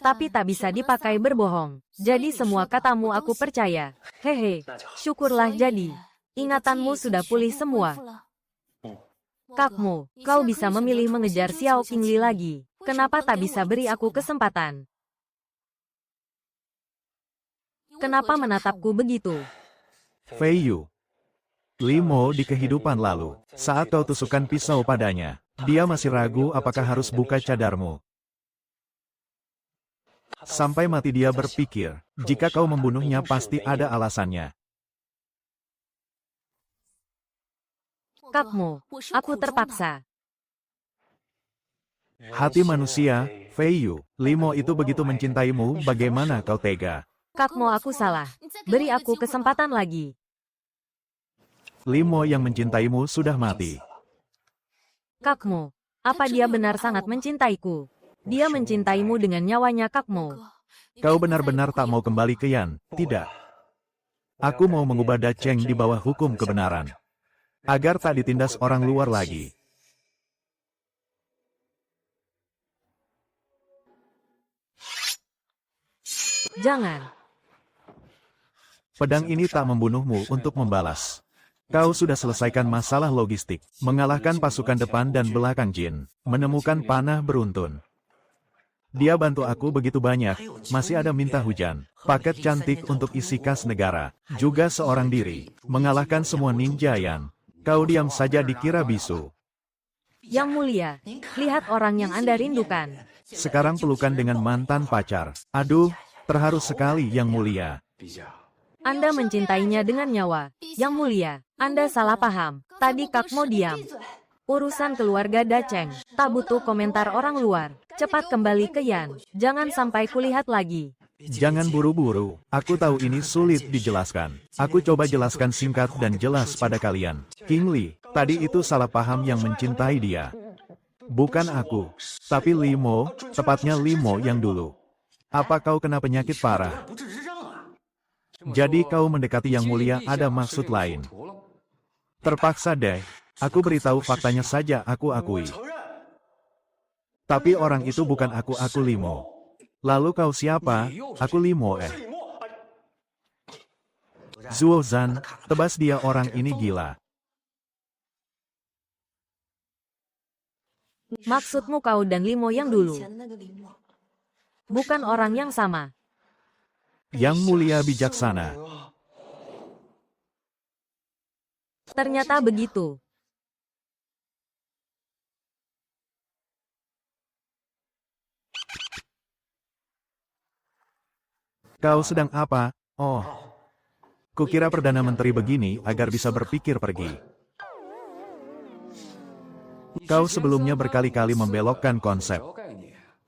tapi tak bisa dipakai berbohong. Jadi semua katamu aku percaya. Hehe, syukurlah jadi. Ingatanmu sudah pulih semua. Kakmu, kau bisa memilih mengejar Xiao Qingli lagi. Kenapa tak bisa beri aku kesempatan? Kenapa menatapku begitu? Fei Yu. Limo di kehidupan lalu. Saat kau tusukkan pisau padanya, dia masih ragu apakah harus buka cadarmu. Sampai mati dia berpikir, jika kau membunuhnya pasti ada alasannya. Kakmu, aku terpaksa. Hati manusia, Fei Yu, Limo itu begitu mencintaimu, bagaimana kau tega? Kakmu, aku salah. Beri aku kesempatan lagi. Limo yang mencintaimu sudah mati. Kakmu, apa dia benar sangat mencintaiku? Dia mencintaimu dengan nyawanya, Kakmu. Kau benar-benar tak mau kembali ke Yan, tidak? Aku mau mengubah Dacheng di bawah hukum kebenaran. Agar tak ditindas orang luar lagi. Jangan. Pedang ini tak membunuhmu untuk membalas. Kau sudah selesaikan masalah logistik, mengalahkan pasukan depan dan belakang Jin, menemukan panah beruntun. Dia bantu aku begitu banyak, masih ada minta hujan, paket cantik untuk isi kas negara, juga seorang diri, mengalahkan semua ninja Yan. Kau diam saja dikira bisu. Yang Mulia, lihat orang yang Anda rindukan. Sekarang pelukan dengan mantan pacar. Aduh, terharu sekali Yang Mulia. Anda mencintainya dengan nyawa. Yang Mulia, Anda salah paham. Tadi Kakmo diam. Urusan keluarga Dacheng, tak butuh komentar orang luar. Cepat kembali ke Yan. Jangan sampai kulihat lagi. Jangan buru-buru, aku tahu ini sulit dijelaskan. Aku coba jelaskan singkat dan jelas pada kalian. King Li, tadi itu salah paham yang mencintai dia. Bukan aku, tapi Limo, tepatnya Limo yang dulu. Apa kau kena penyakit parah? Jadi kau mendekati Yang Mulia ada maksud lain. Terpaksa deh, aku beritahu faktanya saja aku akui. Tapi orang itu bukan aku Limo. Lalu kau siapa? Aku Limo Zuo Zhan, tebas dia orang ini gila. Maksudmu kau dan Limo yang dulu, 以前那个李默， bukan orang yang sama. Yang Mulia bijaksana. Ternyata begitu. Kau sedang apa? Oh. Kukira Perdana Menteri begini agar bisa berpikir pergi. Kau sebelumnya berkali-kali membelokkan konsep.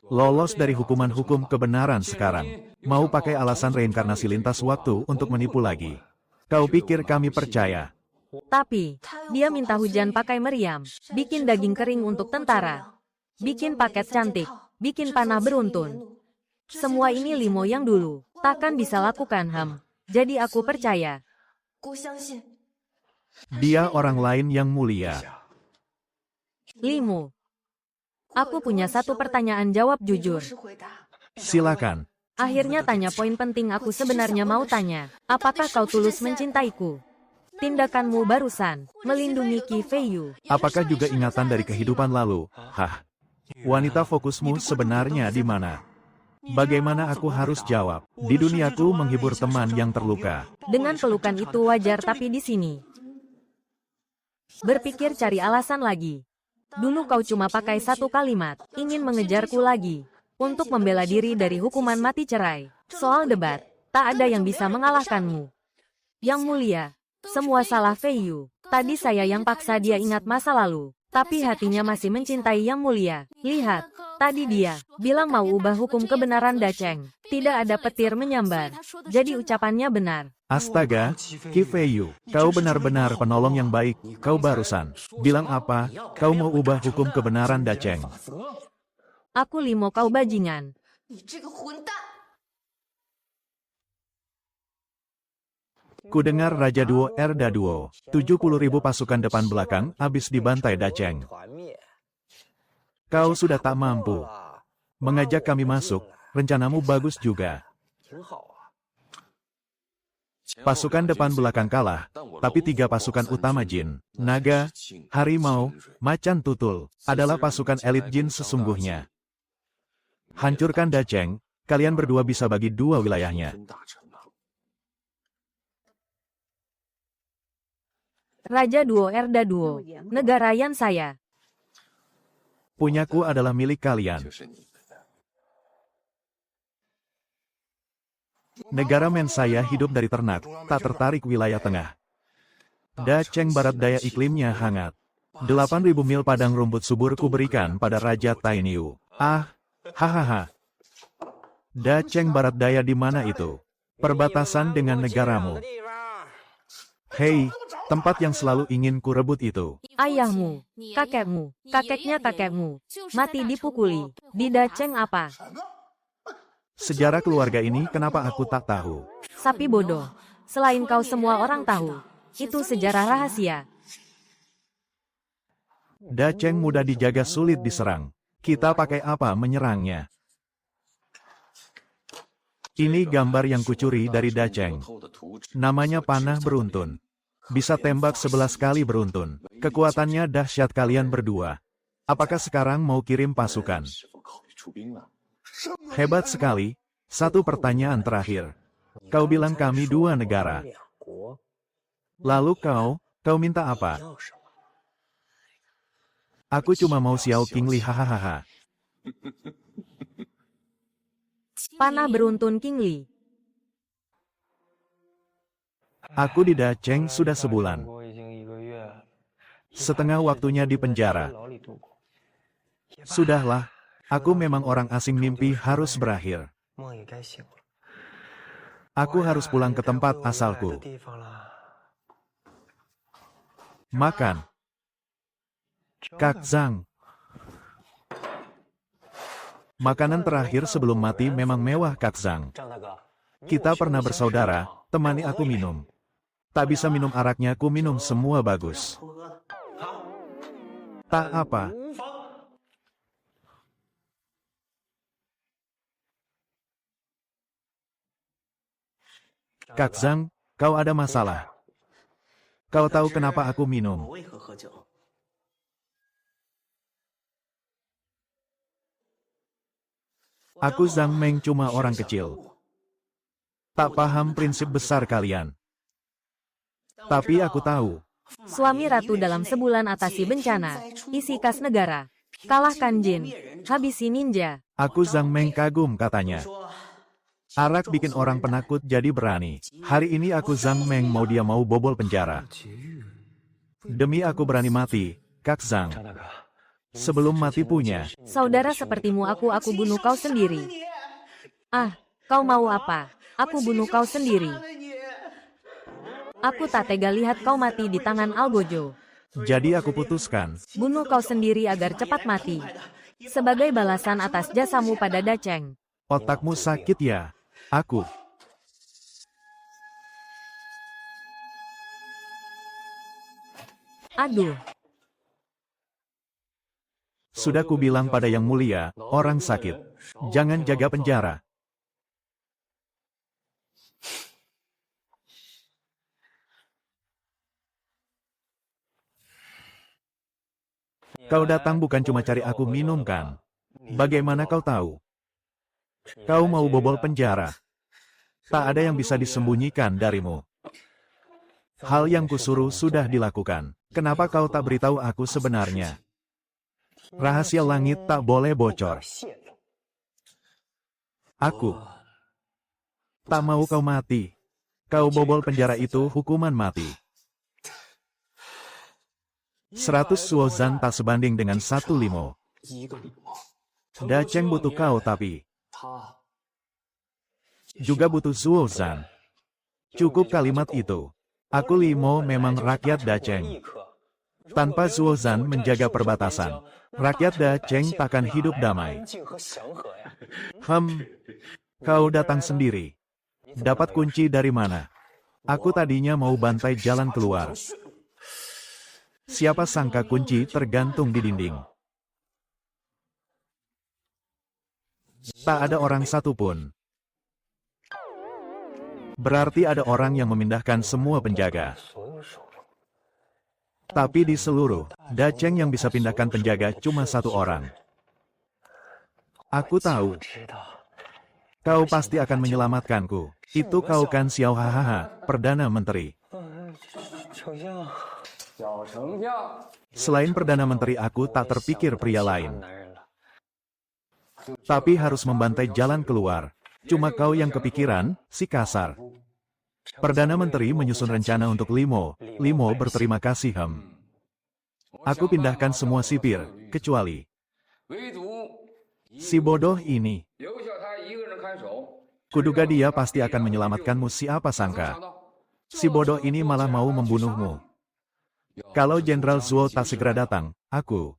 Lolos dari hukuman kebenaran sekarang. Mau pakai alasan reinkarnasi lintas waktu untuk menipu lagi. Kau pikir kami percaya? Tapi, dia minta hujan pakai meriam, bikin daging kering untuk tentara, bikin paket cantik, bikin panah beruntun. Semua ini Limo yang dulu, takkan bisa lakukan Jadi aku percaya. 姑相信， Dia orang lain yang mulia. Limo, aku punya satu pertanyaan jawab 如 jujur. 实回答。 Silakan. Akhirnya tanya poin penting aku sebenarnya mau tanya. Apakah kau tulus mencintaiku? Tindakanmu barusan, melindungi Qi Feiyu. Apakah juga ingatan dari kehidupan lalu? Hah? Wanita fokusmu sebenarnya di mana? Bagaimana aku harus jawab? Di duniaku menghibur teman yang terluka. Dengan pelukan itu wajar tapi di sini. Berpikir cari alasan lagi. Dulu kau cuma pakai satu kalimat, ingin mengejarku lagi. Untuk membela diri dari hukuman mati cerai. Soal debat, tak ada yang bisa mengalahkanmu. Yang Mulia, semua salah Feiyu. Tadi saya yang paksa dia ingat masa lalu. Tapi hatinya masih mencintai Yang Mulia. Lihat, tadi dia bilang mau ubah hukum kebenaran Dacheng. Tidak ada petir menyambar. Jadi ucapannya benar. Astaga, Qi Feiyu, kau benar-benar penolong yang baik. Kau barusan bilang apa? Kau mau ubah hukum kebenaran Dacheng. Aku Limo kau bajingan. 你这个混蛋！ Kudengar Raja Duo Erda Duo, 70.000 pasukan depan belakang habis dibantai Dacheng. Kau sudah tak mampu mengajak kami masuk, rencanamu bagus juga. Pasukan depan belakang kalah, tapi 3 pasukan utama jin, naga, harimau, macan tutul, adalah pasukan elit jin sesungguhnya. Hancurkan Dacheng, kalian berdua bisa bagi 2 wilayahnya. Raja Duo Erda Duo, negara yang saya. Punyaku adalah milik kalian. Negara men saya hidup dari ternak, tak tertarik wilayah tengah. Dacheng barat daya iklimnya hangat. 8.000 mil padang rumput subur kuberikan pada Raja Tainiu. Ah, hahaha. Dacheng barat daya di mana itu? Perbatasan dengan negaramu. Hei, tempat yang selalu ingin ku rebut itu. Ayahmu, kakekmu, kakeknya kakekmu, mati dipukuli. Di Dacheng apa? Sejarah keluarga ini kenapa aku tak tahu? Sapi bodoh. Selain kau semua orang tahu. Itu sejarah rahasia. Dacheng mudah dijaga sulit diserang. Kita pakai apa menyerangnya? Ini gambar yang kucuri dari Dacheng. Namanya panah beruntun. Bisa tembak 11 kali beruntun. Kekuatannya dahsyat kalian berdua. Apakah sekarang mau kirim pasukan? Hebat sekali. Satu pertanyaan terakhir. Kau bilang kami 2 negara. Lalu kau minta apa? Aku cuma mau Xiao Qingli hahaha. Panah beruntun Qingli. Aku di Dacheng sudah sebulan. Setengah waktunya di penjara. Sudahlah, aku memang orang asing mimpi harus berakhir. Aku harus pulang ke tempat asalku. Makan. Kak Zhang. Makanan terakhir sebelum mati memang mewah, Kak Zhang. Kita pernah bersaudara, temani aku minum. Tak bisa minum araknya, ku minum semua bagus. Tak apa. Kak Zhang, kau ada masalah. Kau tahu kenapa aku minum? Aku Zhang Meng cuma orang kecil. Tak paham prinsip besar kalian. Tapi aku tahu. Suami ratu dalam sebulan atasi bencana. Isi kas negara. Kalahkan jin. Habisi ninja. Aku Zhang Meng kagum katanya. Arak bikin orang penakut jadi berani. Hari ini aku Zhang Meng mau dia mau bobol penjara. Demi aku berani mati, Kak Zhang. Sebelum mati punya. Saudara sepertimu aku bunuh kau sendiri. Ah, kau mau apa? Aku bunuh kau sendiri. Aku tak tega lihat kau mati di tangan Algojo. Jadi aku putuskan. Bunuh kau sendiri agar cepat mati. Sebagai balasan atas jasamu pada Dacheng. Otakmu sakit ya? Aku. Aduh. Sudah kubilang pada Yang Mulia, orang sakit. Jangan jaga penjara. Kau datang bukan cuma cari aku minum kan? Bagaimana kau tahu? Kau mau bobol penjara. Tak ada yang bisa disembunyikan darimu. Hal yang kusuruh sudah dilakukan. Kenapa kau tak beritahu aku sebenarnya? Rahasia langit tak boleh bocor. Aku tak mau kau mati. Kau bobol penjara itu hukuman mati. 100 suozan tak sebanding dengan 1 limo. Dacheng butuh kau tapi juga butuh suozan. Cukup kalimat itu. Aku limo memang rakyat Dacheng. Tanpa suozan menjaga perbatasan, rakyat Dacheng takkan hidup damai. Kau datang sendiri. Dapat kunci dari mana? Aku tadinya mau bantai jalan keluar. Siapa sangka kunci tergantung di dinding. Tak ada orang satupun. Berarti ada orang yang memindahkan semua penjaga. Tapi di seluruh Dacheng yang bisa pindahkan penjaga cuma 1 orang. Aku tahu. Kau pasti akan menyelamatkanku. Itu kau kan Xiao Hahaha, Perdana Menteri. Selain Perdana Menteri aku tak terpikir pria lain. Tapi harus membantai jalan keluar. Cuma kau yang kepikiran, si kasar. Perdana Menteri menyusun rencana untuk Limo. Limo berterima kasih Aku pindahkan semua sipir, kecuali si bodoh ini. Kuduga dia pasti akan menyelamatkanmu, siapa sangka. Si bodoh ini malah mau membunuhmu. Kalau Jenderal Zuo tak segera datang, aku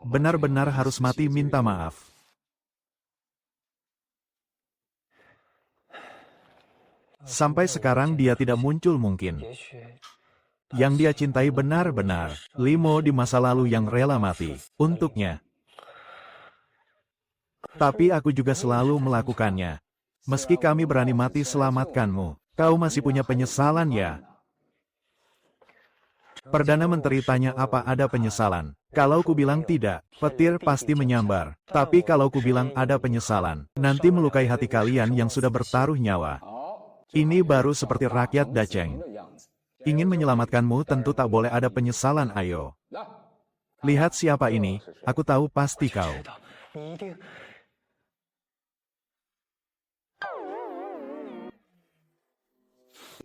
benar-benar harus mati minta maaf. Sampai sekarang dia tidak muncul mungkin. Yang dia cintai benar-benar, Limo di masa lalu yang rela mati, untuknya. Tapi aku juga selalu melakukannya. Meski kami berani mati selamatkanmu, kau masih punya penyesalan ya? Perdana Menteri tanya apa ada penyesalan. Kalau ku bilang tidak, petir pasti menyambar. Tapi kalau ku bilang ada penyesalan, nanti melukai hati kalian yang sudah bertaruh nyawa. Ini baru seperti rakyat Dacheng. Ingin menyelamatkanmu tentu tak boleh ada penyesalan, ayo. Lihat siapa ini, aku tahu pasti kau.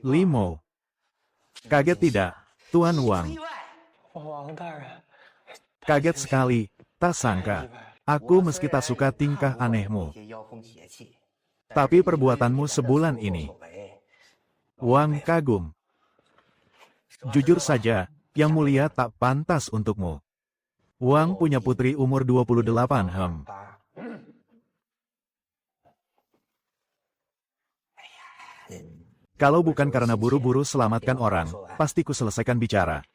Limo. Kaget tidak, Tuan Wang? Kaget sekali, tak sangka. Aku meski tak suka tingkah anehmu. Tapi perbuatanmu sebulan ini. Wang kagum. Jujur saja, Yang Mulia tak pantas untukmu. Wang punya putri umur 28 Kalau bukan karena buru-buru selamatkan orang, pasti ku selesaikan bicara.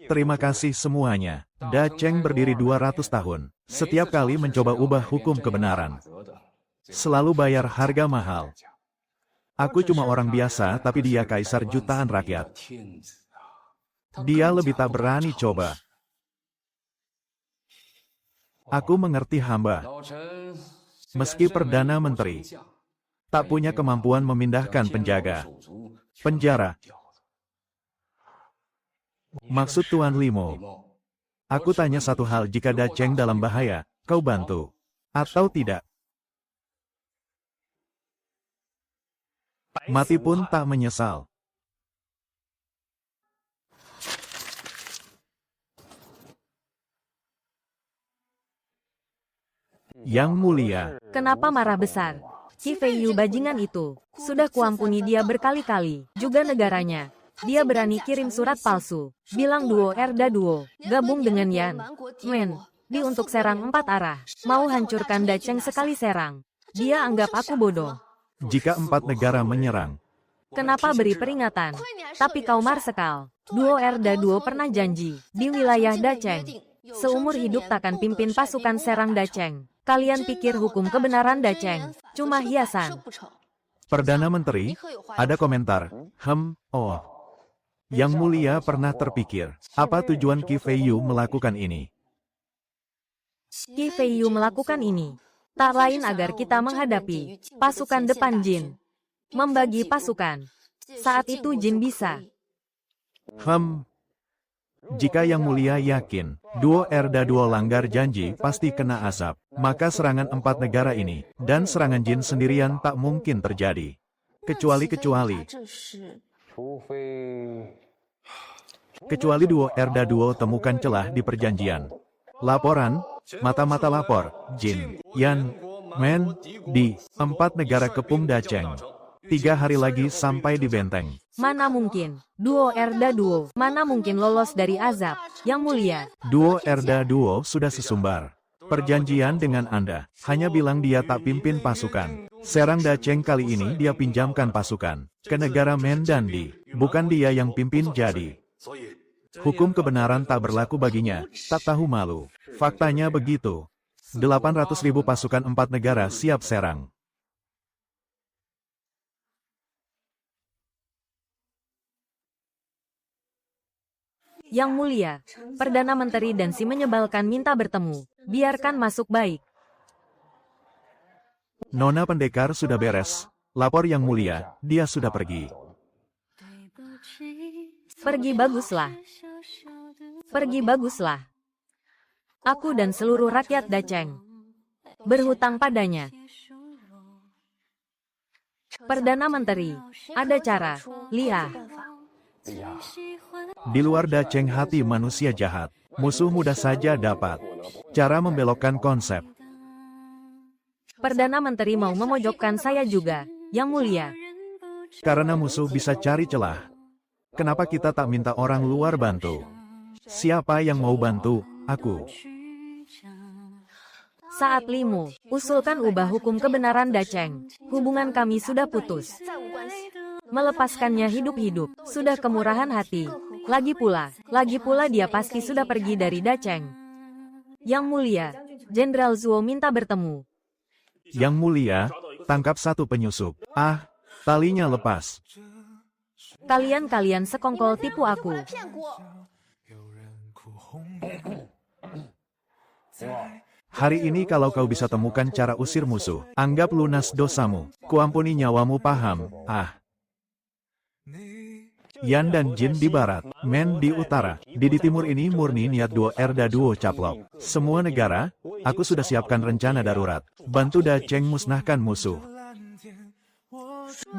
Terima kasih semuanya. Da Cheng berdiri 200 tahun. Setiap kali mencoba ubah hukum kebenaran. Selalu bayar harga mahal. Aku cuma orang biasa, tapi dia kaisar jutaan rakyat. Dia lebih tak berani coba. Aku mengerti hamba. Meski Perdana Menteri tak punya kemampuan memindahkan penjara. Maksud Tuan Limo, aku tanya satu hal, jika Da Cheng dalam bahaya, kau bantu atau tidak? Mati pun tak menyesal. Yang Mulia, Kenapa marah besar? Qi Feiyu bajingan itu. Sudah kuampuni dia berkali-kali. Juga negaranya. Dia berani kirim surat palsu. Bilang duo Erda duo. Gabung dengan Yan Men. Di untuk serang 4 arah. Mau hancurkan Da Cheng sekali serang. Dia anggap aku bodoh. jika 4 negara menyerang, Kenapa beri peringatan? Tapi kau marsekal. Duo Erda duo pernah janji. Di wilayah Da Cheng. Seumur hidup takkan pimpin pasukan serang Da Cheng. Kalian pikir hukum kebenaran Da Cheng cuma hiasan? Perdana Menteri, ada komentar, oh. Yang Mulia pernah terpikir, apa tujuan Qi Feiyu melakukan ini? Qi Feiyu melakukan ini tak lain agar kita menghadapi pasukan depan Jin. Membagi pasukan. Saat itu Jin bisa. Jika Yang Mulia yakin, duo Erda duo langgar janji pasti kena azab, maka serangan 4 negara ini, dan serangan Jin sendirian tak mungkin terjadi. Kecuali duo Erda duo temukan celah di perjanjian. Laporan, mata-mata lapor, Jin, Yan, Men, di 4 negara kepung Da Cheng. 3 hari lagi sampai di benteng. Mana mungkin, duo Erda duo, mana mungkin lolos dari azab, Yang Mulia. Duo Erda duo sudah sesumbar. Perjanjian dengan Anda, hanya bilang dia tak pimpin pasukan. Serang Da Cheng kali ini dia pinjamkan pasukan ke negara Men dan Di. Bukan dia yang pimpin jadi. Hukum kebenaran tak berlaku baginya, tak tahu malu. Faktanya begitu. 800.000 pasukan 4 negara siap serang. Yang Mulia, Perdana Menteri dan si menyebalkan minta bertemu. Biarkan masuk baik. Nona pendekar sudah beres. Lapor Yang Mulia, dia sudah pergi. Pergi baguslah. Pergi baguslah. Aku dan seluruh rakyat Da Cheng berhutang padanya. Perdana Menteri, ada cara. Lihat. Di luar Da Cheng hati manusia jahat. Musuh mudah saja dapat cara membelokkan konsep. Perdana Menteri mau memojokkan saya juga, Yang Mulia. Karena musuh bisa cari celah. Kenapa kita tak minta orang luar bantu? Siapa yang mau bantu? Aku. Saat Limo, usulkan ubah hukum kebenaran Da Cheng. Hubungan kami sudah putus. Melepaskannya hidup-hidup, sudah kemurahan hati. Lagi pula dia pasti sudah pergi dari Da Cheng. Yang Mulia, Jenderal Zuo minta bertemu. Yang Mulia, tangkap 1 penyusup. Talinya lepas. Kalian sekongkol tipu aku. Hari ini kalau kau bisa temukan cara usir musuh, anggap lunas dosamu. Kuampuni nyawamu, paham? Yan dan Jin di barat, Men di utara. Di timur ini murni niat duo Erda duo caplok. Semua negara, aku sudah siapkan rencana darurat. Bantu Da Cheng musnahkan musuh.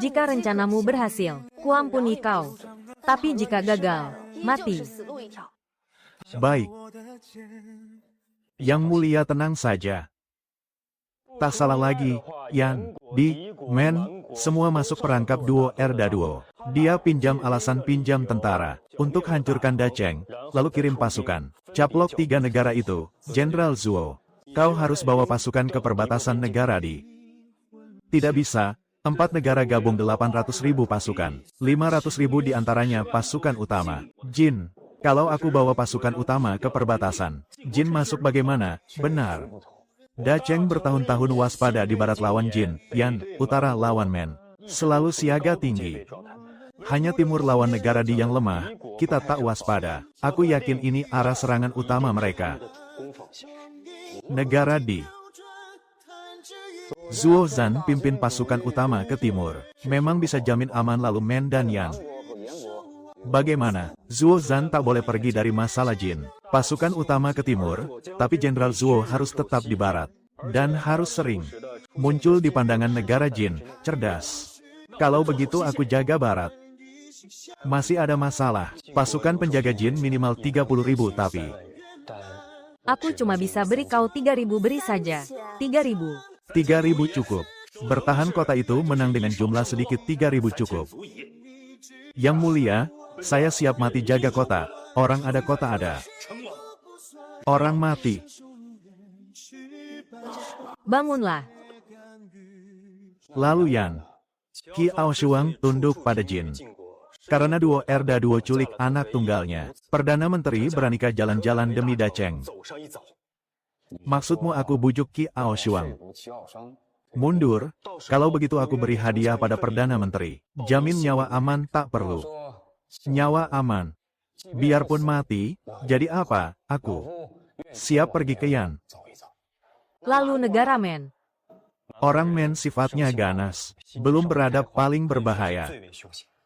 Jika rencanamu berhasil, kuampuni kau. Tapi jika gagal, mati. Baik. Yang Mulia tenang saja. Tak salah lagi, Yan, Di, Men, semua masuk perangkap duo Erda duo. Dia pinjam alasan pinjam tentara untuk hancurkan Da Cheng, lalu kirim pasukan. Caplok 3 negara itu, Jenderal Zuo. Kau harus bawa pasukan ke perbatasan negara Di. Tidak bisa, 4 negara gabung 800.000 pasukan. 500.000 diantaranya pasukan utama. Jin, kalau aku bawa pasukan utama ke perbatasan, Jin masuk bagaimana? Benar. Da Cheng bertahun-tahun waspada di barat lawan Jin, Yan, utara lawan Men. Selalu siaga tinggi. Hanya timur lawan negara Di yang lemah, kita tak waspada. Aku yakin ini arah serangan utama mereka. Negara Di. Zuo Zhan pimpin pasukan utama ke timur. Memang bisa jamin aman lalu Men dan Yan. Bagaimana? Zuo Zhan tak boleh pergi dari masalah Jin. Pasukan utama ke timur, tapi Jenderal Zuo harus tetap di barat. Dan harus sering muncul di pandangan negara Jin. Cerdas. Kalau begitu aku jaga barat. Masih ada masalah. Pasukan penjaga Jin minimal 30.000 tapi. Aku cuma bisa beri kau 3.000 beri saja. 3.000. 3.000 cukup. Bertahan kota itu menang dengan jumlah sedikit 3.000 cukup. Yang mulia, saya siap mati jaga kota. Orang ada kota ada. Orang mati. Bangunlah. Lalu Yan. Qi Aoshuang tunduk pada Jin. Karena duo Erda duo culik anak tunggalnya. Perdana Menteri beranikah jalan-jalan demi Da Cheng. Maksudmu aku bujuk Qi Aoshuang? Mundur, kalau begitu aku beri hadiah pada Perdana Menteri. Jamin nyawa aman tak perlu. Nyawa aman. Biarpun mati, jadi apa, aku siap pergi ke Yan. Lalu negara Men. Orang Men sifatnya ganas. Belum beradab paling berbahaya.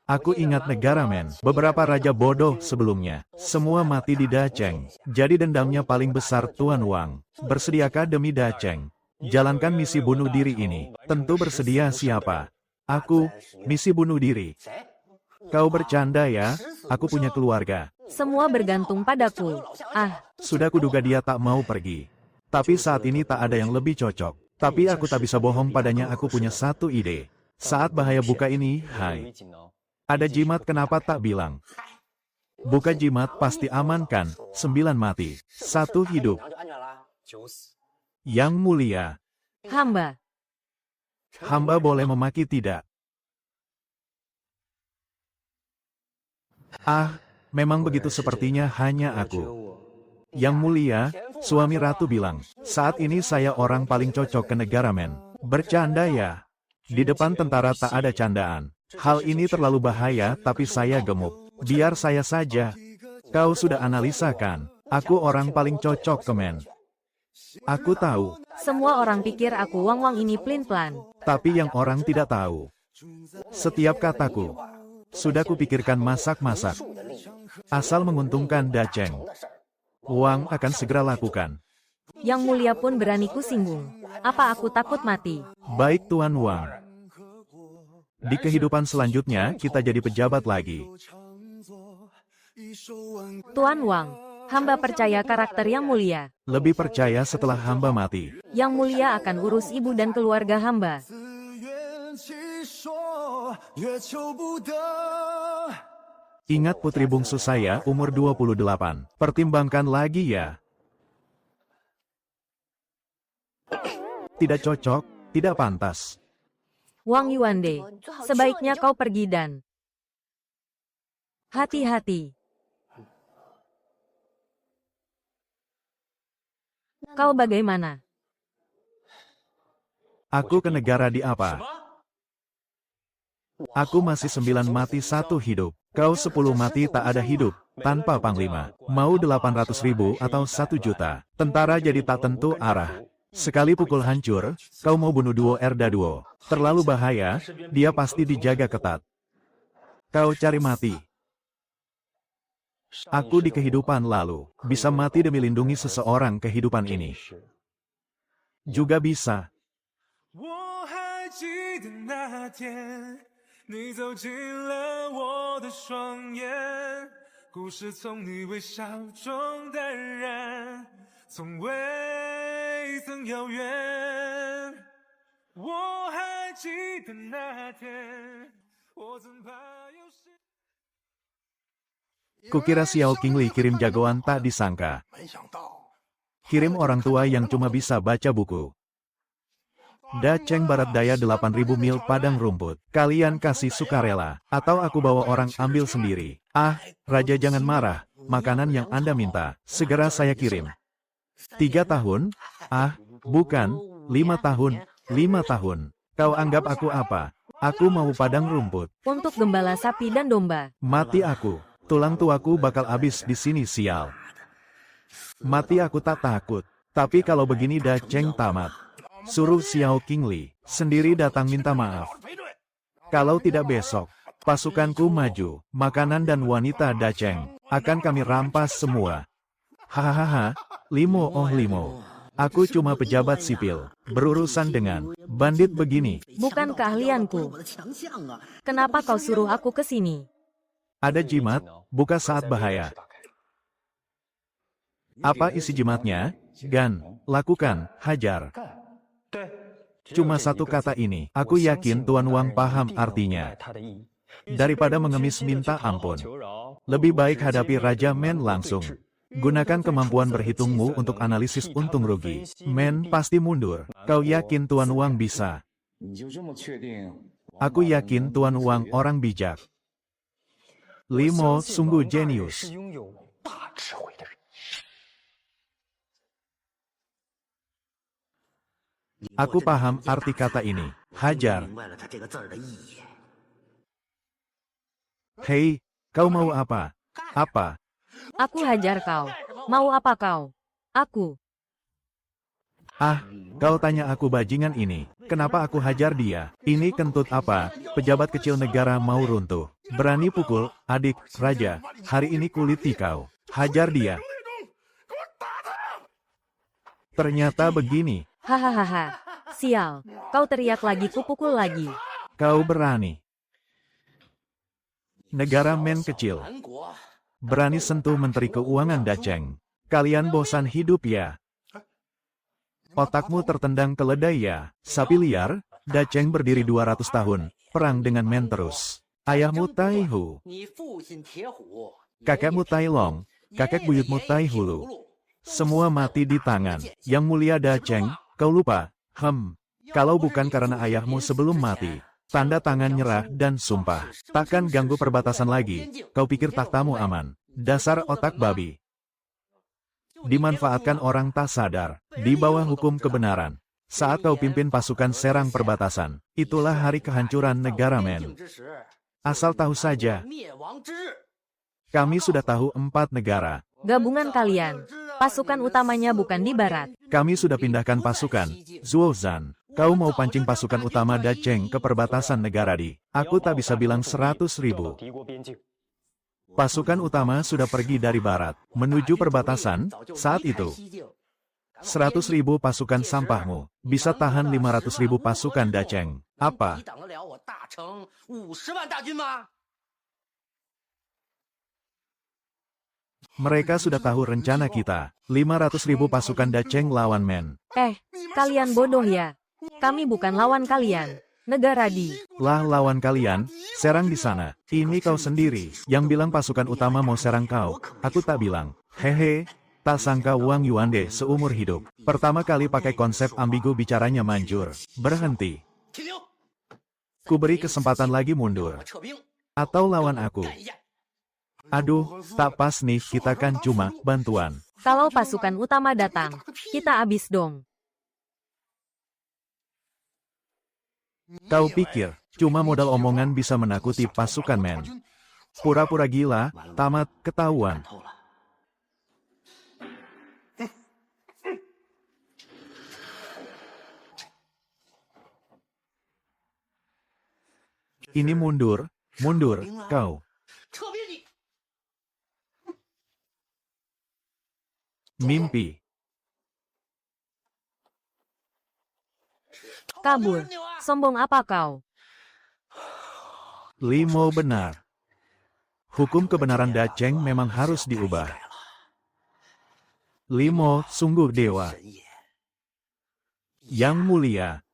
Aku ingat negara Men, beberapa raja bodoh sebelumnya. Semua mati di Da Cheng. Jadi dendamnya paling besar Tuan Wang. Bersediakah demi Da Cheng? Jalankan misi bunuh diri ini. Tentu bersedia siapa? Aku, misi bunuh diri. Kau bercanda ya? Aku punya keluarga. Semua bergantung padaku. Ah, Sudah kuduga dia tak mau pergi. Tapi saat ini tak ada yang lebih cocok. Tapi aku tak bisa bohong padanya, aku punya satu ide. Saat bahaya buka ini, hai. Ada jimat kenapa tak bilang? Buka jimat pasti aman kan? 9 mati, 1 hidup. Yang mulia, hamba. hamba boleh memaki tidak? Ah, memang begitu sepertinya hanya aku. Yang mulia, suami ratu bilang, saat ini saya orang paling cocok ke negara Men. Bercanda ya? Di depan tentara tak ada candaan. Hal ini terlalu bahaya tapi saya gemuk. Biar saya saja. Kau sudah analisa kan? Aku orang paling cocok ke Men. Aku tahu. Semua orang pikir aku Wang ini pelin-pelan. Tapi yang orang tidak tahu. Setiap kataku. Sudah kupikirkan masak-masak. Asal menguntungkan Da Cheng. Wang akan segera lakukan. Yang mulia pun berani kusinggung. Apa aku takut mati? Baik Tuan Wang. Di kehidupan selanjutnya kita jadi pejabat lagi. Tuan Wang, hamba percaya karakter Yang Mulia. Lebih percaya setelah hamba mati. Yang Mulia akan urus ibu dan keluarga hamba. Ingat putri bungsu saya umur 28. Pertimbangkan lagi ya. Tidak cocok, tidak pantas. Wang Yuande, sebaiknya kau pergi dan hati-hati. Kau bagaimana? Aku ke negara Di apa? Aku masih 9 mati 1 hidup. Kau 10 mati tak ada hidup, tanpa panglima. Mau 800.000 atau 1 juta. Tentara jadi tak tentu arah. Sekali pukul hancur, kau mau bunuh duo Erda duo. Terlalu bahaya, dia pasti dijaga ketat. Kau cari mati. Aku di kehidupan lalu, bisa mati demi lindungi seseorang kehidupan ini. Juga bisa. 我还记得那天，你走进了我的双眼，故事从你微笑中淡然，从未曾遥远。我还记得那天，我曾怕有谁。 Kukira Xiao Qingli kirim jagoan tak disangka. Kirim orang tua yang cuma bisa baca buku. Da Cheng barat daya 8.000 mil padang rumput. Kalian kasih sukarela, atau aku bawa orang ambil sendiri. Ah, Raja jangan marah, makanan yang Anda minta, segera saya kirim. 3 tahun? Ah, bukan, 5 tahun, 5 tahun. Kau anggap aku apa? Aku mau padang rumput. Untuk gembala sapi dan domba. Mati aku. Tulang tuaku bakal habis di sini sial. Mati aku tak takut. Tapi kalau begini Da Cheng tamat. Suruh Xiao Qingli sendiri datang minta maaf. Kalau tidak besok, pasukanku maju, makanan dan wanita Da Cheng akan kami rampas semua. Hahaha, Limo oh Limo. Aku cuma pejabat sipil, berurusan dengan bandit begini. Bukan keahlianku. Kenapa kau suruh aku ke sini? Ada jimat, buka saat bahaya. Apa isi jimatnya? Gan, lakukan, hajar. Cuma satu kata ini, aku yakin Tuan Wang paham artinya. Daripada mengemis minta ampun, lebih baik hadapi Raja Men langsung. Gunakan kemampuan berhitungmu untuk analisis untung rugi. Men pasti mundur. Kau yakin Tuan Wang bisa? Aku yakin Tuan Wang orang bijak. Limo sungguh jenius. Aku paham arti kata ini. Hajar. Hei, kau mau apa? Apa? Aku hajar kau. Mau apa kau? Aku. Ah, kau tanya aku bajingan ini. Kenapa aku hajar dia? Ini kentut apa? Pejabat kecil negara mau runtuh. Berani pukul, adik, raja. Hari ini kulit tikau. Hajar dia. Ternyata begini. Hahaha. Sial. Kau teriak lagi kupukul lagi. Kau berani. Negara Men kecil. Berani sentuh Menteri Keuangan Da Cheng. Kalian bosan hidup ya? Otakmu tertendang keledai ya? Sapi liar? Da Cheng berdiri 200 tahun. Perang dengan Men terus. Ayahmu Tai Hu. Kakekmu Tai Long. Kakek buyutmu Tai Hulu. Semua mati di tangan. Yang mulia Da Cheng, kau lupa? Kalau bukan karena ayahmu sebelum mati, tanda tangan nyerah dan sumpah. Takkan ganggu perbatasan lagi, kau pikir takhtamu aman. Dasar otak babi. Dimanfaatkan orang tak sadar, di bawah hukum kebenaran. Saat kau pimpin pasukan serang perbatasan, itulah hari kehancuran negara Men. Asal tahu saja, kami sudah tahu 4 negara. Gabungan kalian. Pasukan utamanya bukan di barat. Kami sudah pindahkan pasukan. Zhuo Zhan, kau mau pancing pasukan utama Da Cheng ke perbatasan negara di. Aku tak bisa bilang 100.000. Pasukan utama sudah pergi dari barat, menuju perbatasan, saat itu. 100.000 pasukan sampahmu, bisa tahan 500.000 pasukan Da Cheng. Apa? Mereka sudah tahu rencana kita. 500.000 pasukan Da Cheng lawan Men. Kalian bodoh ya. Kami bukan lawan kalian. Negara di. Lah lawan kalian, serang di sana. Ini kau sendiri, yang bilang pasukan utama mau serang kau. Aku tak bilang. Hehe, tak sangka Wang Yuande seumur hidup. Pertama kali pakai konsep ambigu bicaranya manjur. Berhenti. Ku beri kesempatan lagi mundur. Atau lawan aku. Aduh, tak pas nih, kita kan cuma bantuan. Kalau pasukan utama datang, kita habis dong. Kau pikir, cuma modal omongan bisa menakuti pasukan Men? Pura-pura gila, tamat, ketahuan. Ini mundur, mundur, kau. Mimpi. Kabur. Sombong apa kau? Limo benar. Hukum kebenaran Da Cheng memang harus diubah. Limo sungguh dewa. Yang mulia.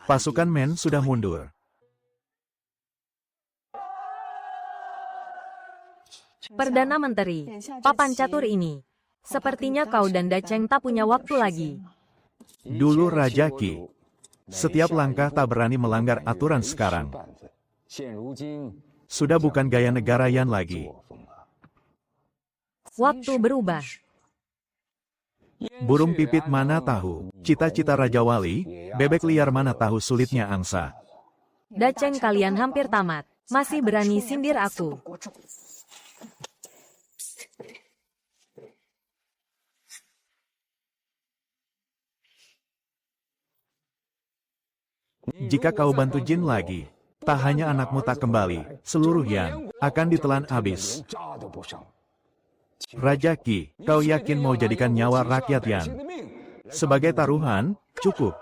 Pasukan Men sudah mundur. Perdana Menteri, papan catur ini. Sepertinya kau dan Da Cheng tak punya waktu lagi. Dulu Raja Qi. Setiap langkah tak berani melanggar aturan sekarang. Sudah bukan gaya negara Yan lagi. Waktu berubah. Burung pipit mana tahu, cita-cita Raja Wali, bebek liar mana tahu sulitnya angsa. Daceng, kalian hampir tamat. Masih berani sindir aku. Jika kau bantu Jin lagi, tak hanya anakmu tak kembali, seluruh Yan akan ditelan habis. Raja Qi, kau yakin mau jadikan nyawa rakyat Yan sebagai taruhan? Cukup.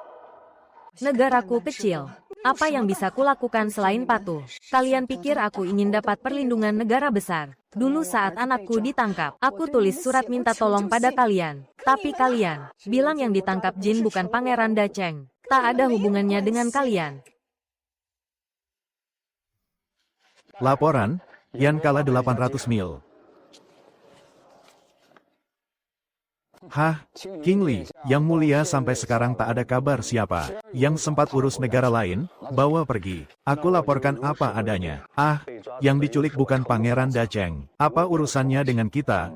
Negaraku kecil. Apa yang bisa kulakukan selain patuh? Kalian pikir aku ingin dapat perlindungan negara besar? Dulu saat anakku ditangkap, aku tulis surat minta tolong pada kalian. Tapi kalian bilang yang ditangkap Jin bukan Pangeran Daceng. Tak ada hubungannya dengan kalian. Laporan, Yan kalah 800 mil. Hah, King Li, yang mulia sampai sekarang tak ada kabar siapa yang sempat urus negara lain, bawa pergi. Aku laporkan apa adanya. Ah, yang diculik bukan Pangeran Daceng. Apa urusannya dengan kita?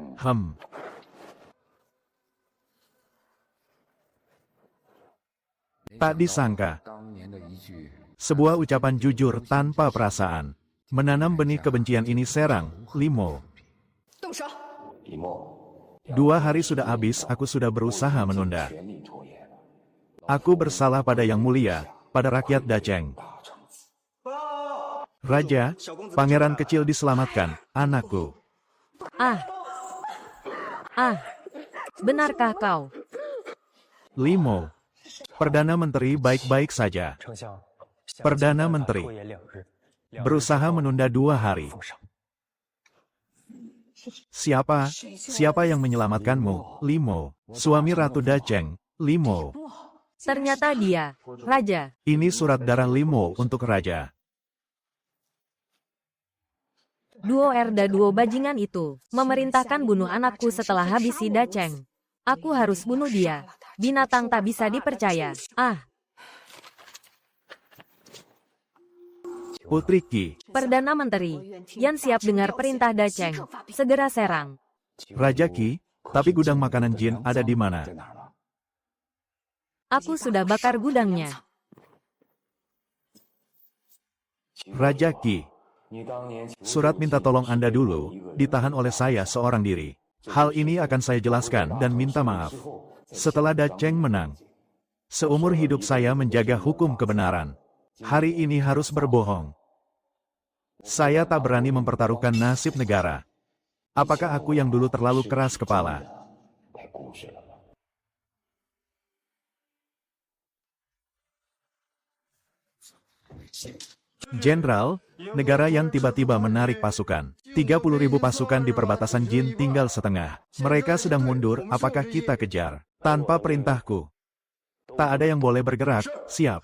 Tak disangka. Sebuah ucapan jujur tanpa perasaan. Menanam benih kebencian ini serang, Limo. 2 hari sudah habis, aku sudah berusaha menunda. Aku bersalah pada Yang Mulia, pada rakyat Daceng. Raja, pangeran kecil diselamatkan, anakku. Benarkah kau? Limo, Perdana Menteri baik-baik saja. Perdana Menteri berusaha menunda 2 hari. Siapa yang menyelamatkanmu, Limo? Suami Ratu Daceng, Limo. Ternyata dia, Raja. Ini surat darah Limo untuk Raja. Duo Erda, duo bajingan itu memerintahkan bunuh anakku setelah habisi Daceng. Aku harus bunuh dia. Binatang tak bisa dipercaya. Putri Qi, Perdana Menteri, Yan siap dengar perintah Daceng. Segera serang. Raja Qi, tapi gudang makanan Jin ada di mana? Aku sudah bakar gudangnya. Raja Qi, surat minta tolong Anda dulu, ditahan oleh saya seorang diri. Hal ini akan saya jelaskan dan minta maaf. Setelah Daceng menang, seumur hidup saya menjaga hukum kebenaran. Hari ini harus berbohong. Saya tak berani mempertaruhkan nasib negara. Apakah aku yang dulu terlalu keras kepala? Jenderal, negara yang tiba-tiba menarik pasukan. 30.000 pasukan di perbatasan Jin tinggal setengah. Mereka sedang mundur, apakah kita kejar? Tanpa perintahku. Tak ada yang boleh bergerak, siap.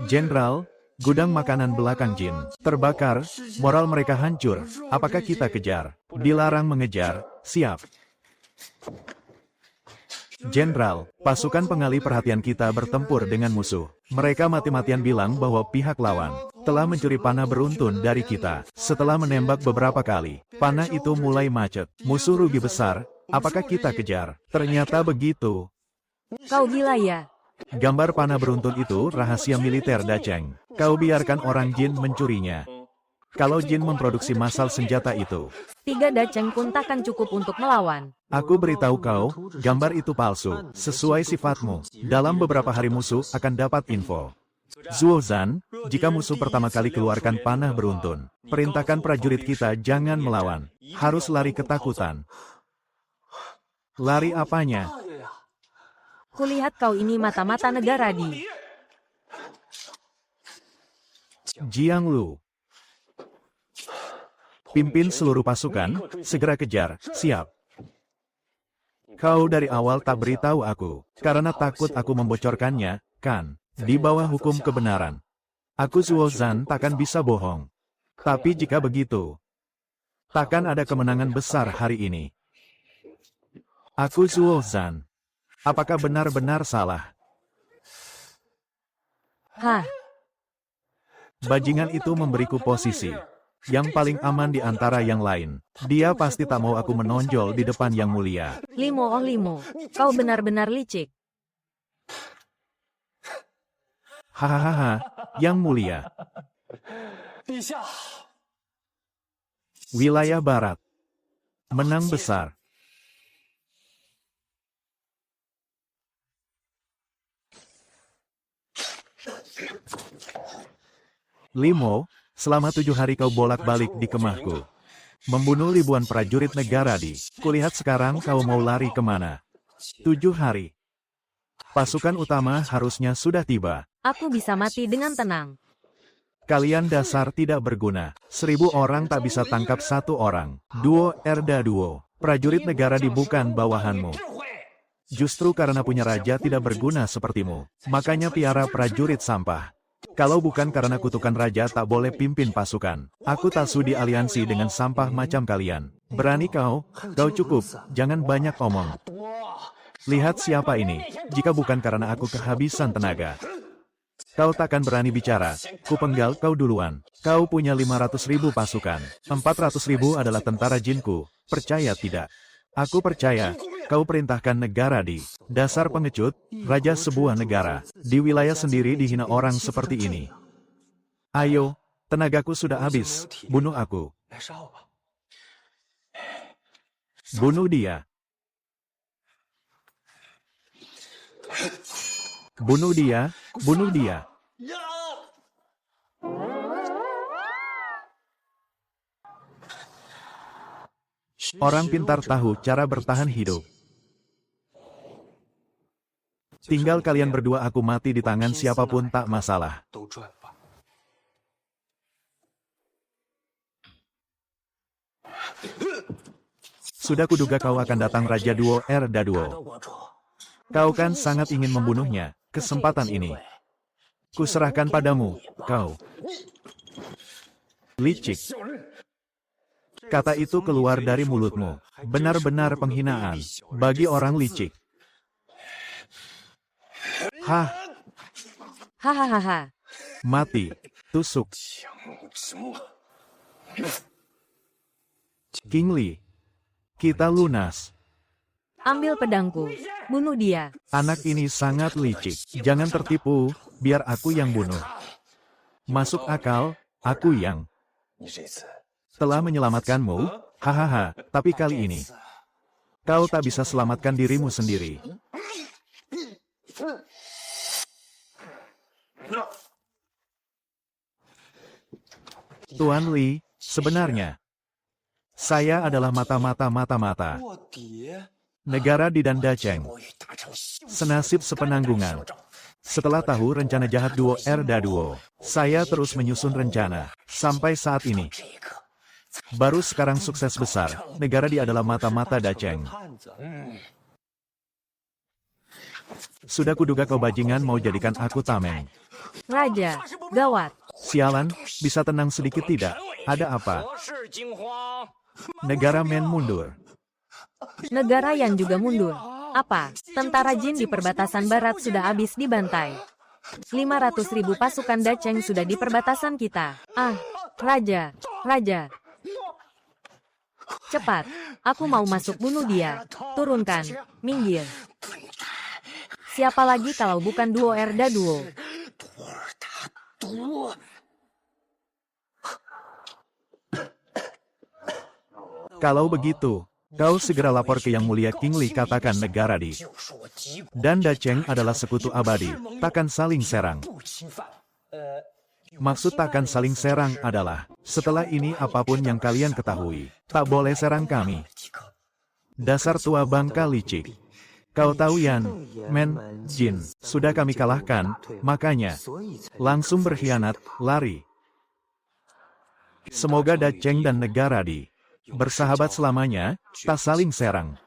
Jenderal, gudang makanan belakang Jin terbakar, moral mereka hancur, apakah kita kejar? Dilarang mengejar, siap. Jenderal, pasukan pengalih perhatian kita bertempur dengan musuh. Mereka mati-matian bilang bahwa pihak lawan telah mencuri panah beruntun dari kita. Setelah menembak beberapa kali, panah itu mulai macet. Musuh rugi besar, apakah kita kejar? Ternyata begitu. Kau gila ya? Gambar panah beruntun itu rahasia militer Daceng. Kau biarkan orang Jin mencurinya. Kalau Jin memproduksi massal senjata itu, 3 Daceng pun takkan cukup untuk melawan. aku beritahu kau, gambar itu palsu. Sesuai sifatmu, dalam beberapa hari musuh akan dapat info. Zuozan, jika musuh pertama kali keluarkan panah beruntun, perintahkan prajurit kita jangan melawan. Harus lari ketakutan. Lari apanya? Kulihat kau ini mata-mata negara di. Jianglu, pimpin seluruh pasukan, segera kejar, siap. Kau dari awal tak beritahu aku, karena takut aku membocorkannya, kan? Di bawah hukum kebenaran. Aku Zuozan takkan bisa bohong. Tapi jika begitu, takkan ada kemenangan besar hari ini. Aku Zuozan. Apakah benar-benar salah? Hah, Bajingan itu memberiku posisi yang paling aman di antara yang lain. Dia pasti tak mau aku menonjol di depan Yang Mulia. Limo oh Limo, kau benar-benar licik. Hahaha, Yang Mulia. Wilayah Barat. Menang besar. Limo, selama 7 hari kau bolak-balik di kemahku. Membunuh ribuan prajurit negara di. Kulihat sekarang kau mau lari kemana. 7 hari. Pasukan utama harusnya sudah tiba. Aku bisa mati dengan tenang. Kalian dasar tidak berguna. 1000 orang tak bisa tangkap 1 orang. Duo Erda Duo. Prajurit negara di bukan bawahanmu. Justru karena punya raja tidak berguna sepertimu. Makanya piara prajurit sampah. Kalau bukan karena kutukan raja tak boleh pimpin pasukan. Aku tak sudi aliansi dengan sampah macam kalian. Berani kau? Kau cukup. Jangan banyak omong. Lihat siapa ini. Jika bukan karena aku kehabisan tenaga. Kau takkan berani bicara. Kupenggal kau duluan. Kau punya 500.000 pasukan. 400.000 adalah tentara jinku. Percaya tidak? Aku percaya. Kau perintahkan negara di. Dasar pengecut, raja sebuah negara. Di wilayah sendiri dihina orang seperti ini. Ayo, tenagaku sudah habis. Bunuh aku. Bunuh dia. Bunuh dia, bunuh dia. Orang pintar tahu cara bertahan hidup. Tinggal kalian berdua, aku mati di tangan siapapun tak masalah. Sudah kuduga kau akan datang Raja Duo Erda Duo. Kau kan sangat ingin membunuhnya. Kesempatan ini kuserahkan padamu, kau. Licik. Kata itu keluar dari mulutmu. Benar-benar penghinaan bagi orang licik. Hah, Hahaha. mati. Tusuk. King Li. Kita lunas. Ambil pedangku. Bunuh dia. Anak ini sangat licik. Jangan tertipu, biar aku yang bunuh. Masuk akal, aku yang telah menyelamatkanmu. Hahaha, tapi kali ini kau tak bisa selamatkan dirimu sendiri. Tuan Li, sebenarnya saya adalah mata-mata. Negara di Dandacheng. Senasib sepenanggungan. Setelah tahu rencana jahat Duo Erda Duo, saya terus menyusun rencana. Sampai saat ini. Baru sekarang sukses besar. Negara di adalah mata-mata Dacheng. Sudah kuduga kau bajingan mau jadikan aku tameng. Raja, gawat. Sialan, bisa tenang sedikit tidak? Ada apa? Negara Men mundur. Negara yang juga mundur. Apa? Tentara jin di perbatasan barat sudah habis dibantai. 500.000 pasukan Dacheng sudah di perbatasan kita. Ah, Raja. Cepat, aku mau masuk bunuh dia. Turunkan, minggir. Siapa lagi kalau bukan Duo Erda Duo? Kalau begitu, kau segera lapor ke Yang Mulia King Li, katakan negara di dan Dacheng adalah sekutu abadi, takkan saling serang. Maksud takkan saling serang adalah, setelah ini apapun yang kalian ketahui, tak boleh serang kami. Dasar tua bangka licik. Kau tahu Yan, Men, Jin, sudah kami kalahkan, makanya langsung berkhianat, lari. Semoga Dacheng dan negara di bersahabat selamanya, tak saling serang.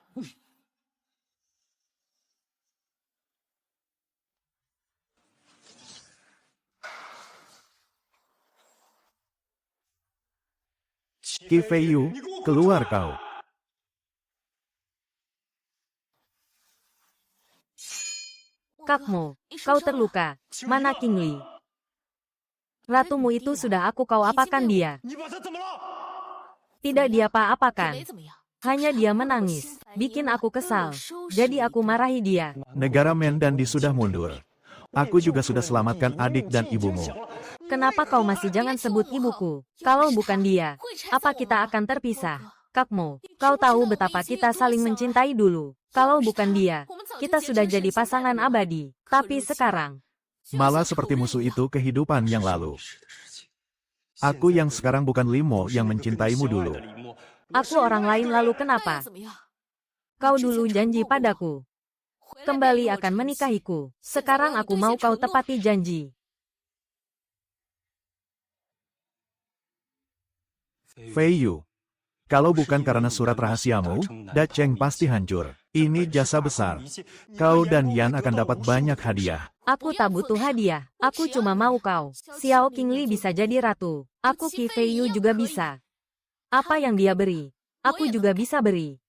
Qi Feiyu, keluar kau. Kakmo, kau terluka. Mana King Li? Ratumu itu sudah kau apakan dia. 你把他怎么了？ Tidak dia apa-apakan. 没怎么样。 Hanya dia menangis. Bikin aku kesal. Jadi aku marahi dia. Negara Mendandi sudah mundur. Aku juga sudah selamatkan adik dan ibumu. Kenapa kau masih jangan sebut ibuku? Kalau bukan dia, apa kita akan terpisah? Kakmo, kau tahu betapa kita saling mencintai dulu. Kalau bukan dia, kita sudah jadi pasangan abadi. Tapi sekarang, Malah seperti musuh itu kehidupan yang lalu. Aku yang sekarang bukan Limo yang mencintaimu dulu. aku orang lain lalu kenapa? 怎么样？ Kau dulu janji padaku. Kembali akan menikahiku. Sekarang aku mau kau tepati janji. Fei Yu, kalau bukan karena surat rahasiamu, Dacheng pasti hancur. Ini jasa besar. Kau dan Yan akan dapat banyak hadiah. Aku tak butuh hadiah. Aku cuma mau kau. Xiao Qingli bisa jadi ratu. Aku Qi Fei Yu juga bisa. Apa yang dia beri, aku juga bisa beri.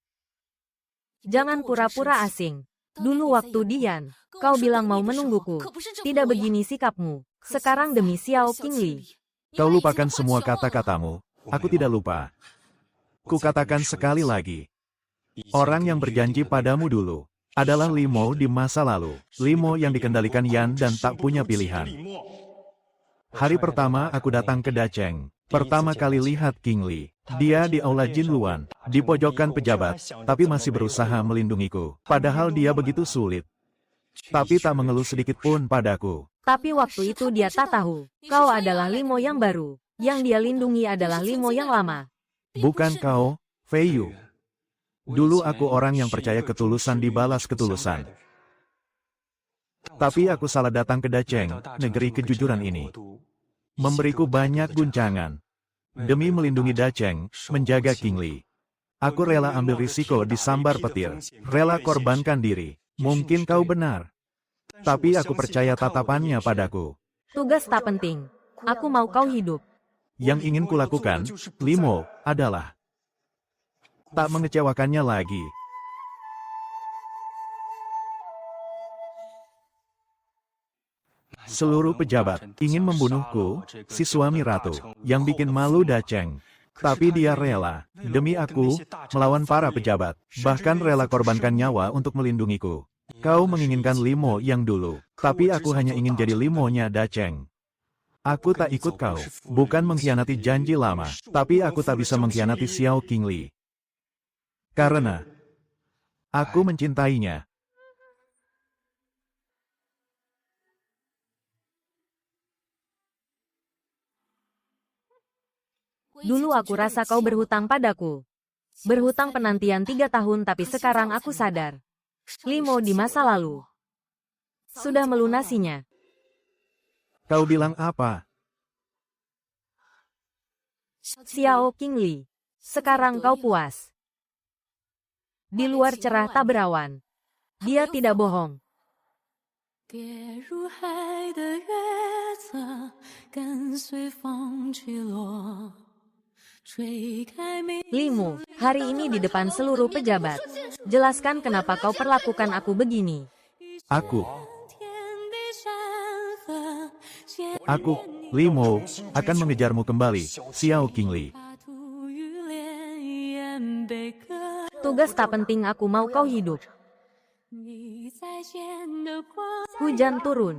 Jangan pura-pura asing. Dulu waktu Dian, kau bilang mau menungguku. Tidak begini sikapmu. Sekarang demi Xiao Qingli. Kau lupakan semua kata-katamu. Aku tidak lupa. Kukatakan sekali lagi. Orang yang berjanji padamu dulu adalah Limo di masa lalu. Limo yang dikendalikan Yan dan tak punya pilihan. Hari pertama aku datang ke Dacheng. Pertama kali lihat Qingli. Dia di aula Jinluan, di pojokan pejabat, tapi masih berusaha melindungiku. Padahal dia begitu sulit. Tapi tak mengeluh sedikit pun padaku. Tapi waktu itu dia tak tahu. Kau adalah Limo yang baru. Yang dia lindungi adalah Limo yang lama. Bukan kau, Fei Yu. Dulu aku orang yang percaya ketulusan dibalas ketulusan. Tapi aku salah datang ke Dacheng, negeri kejujuran ini. Memberiku banyak guncangan. Demi melindungi Dacheng, menjaga Qingli. Aku rela ambil risiko disambar petir. Rela korbankan diri. Mungkin kau benar. Tapi aku percaya tatapannya padaku. Tugas tak penting. Aku mau kau hidup. Yang ingin kulakukan, Limo, adalah tak mengecewakannya lagi. Seluruh pejabat ingin membunuhku, si suami ratu, yang bikin malu Dacheng. Tapi dia rela, demi aku, melawan para pejabat, bahkan rela korbankan nyawa untuk melindungiku. Kau menginginkan Limo yang dulu, tapi aku hanya ingin jadi Limonya Dacheng. Aku tak ikut kau, bukan mengkhianati janji lama, tapi aku tak bisa mengkhianati Xiao Qingli. Karena aku mencintainya. Dulu aku rasa kau berhutang padaku. Berhutang penantian 3 tahun tapi sekarang aku sadar. Limo di masa lalu sudah melunasinya. Kau bilang apa? Xiao Qingli, sekarang kau puas. Di luar cerah tak berawan. Dia tidak bohong. 跌入海的月色，跟随风去落，吹开明。 Limo, hari ini di depan seluruh pejabat. Jelaskan kenapa kau perlakukan aku begini. Aku, 天地山河，写 aku, Limo, akan mengejarmu kembali, Xiao Qingli. 把土与莲烟悲歌。 Tugas tak penting aku mau kau hidup. 你在线的光， Hujan turun.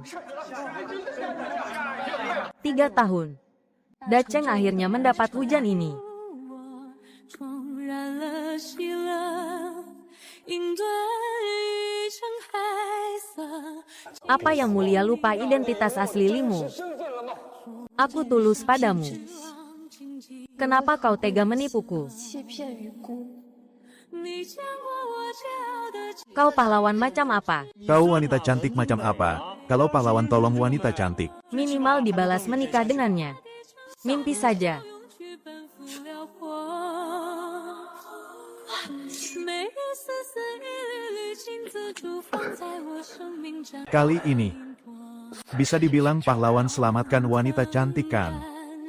3 tahun. Dacheng akhirnya mendapat hujan ini. 我重燃了喜乐，应对一程海色。 Apa yang mulia lupa identitas asli Limo? Aku tulus padamu. Kenapa kau tega menipuku? 欺骗愚公。 你见过我骄傲的 Kau pahlawan macam apa? Kau wanita cantik macam apa? Kalau pahlawan tolong wanita cantik. Minimal dibalas menikah dengannya. Mimpi saja. 勇去奔赴辽阔，每一丝丝一缕缕金字珠放在我生命展 Kali ini, bisa dibilang pahlawan selamatkan wanita cantik kan?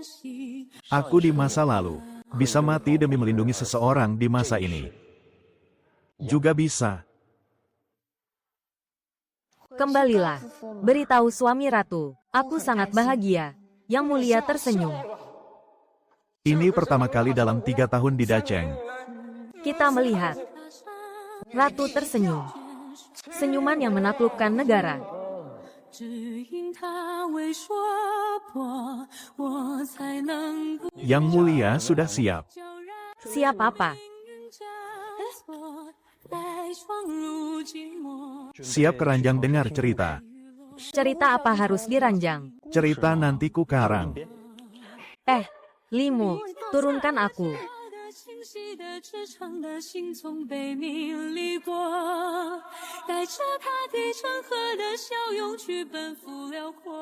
息。 Aku di masa lalu, bisa mati demi melindungi seseorang di masa ini. Juga bisa. Kembalilah. Beritahu suami ratu. Aku sangat bahagia. Yang Mulia tersenyum. Ini pertama kali dalam 3 tahun di Dacheng. Kita melihat. Ratu tersenyum. Senyuman yang menaklukkan negara. 只因他未说破，我才能不 Yang Mulia sudah siap. 叫让 Siap apa? 命运交错，来闯入寂寞。 Siap keranjang dengar cerita. Cerita apa harus diranjang? Cerita nanti ku karang. Limo, turunkan aku. 的清晰的赤诚的心从被迷离过，带着他低沉和的笑容去奔赴辽阔。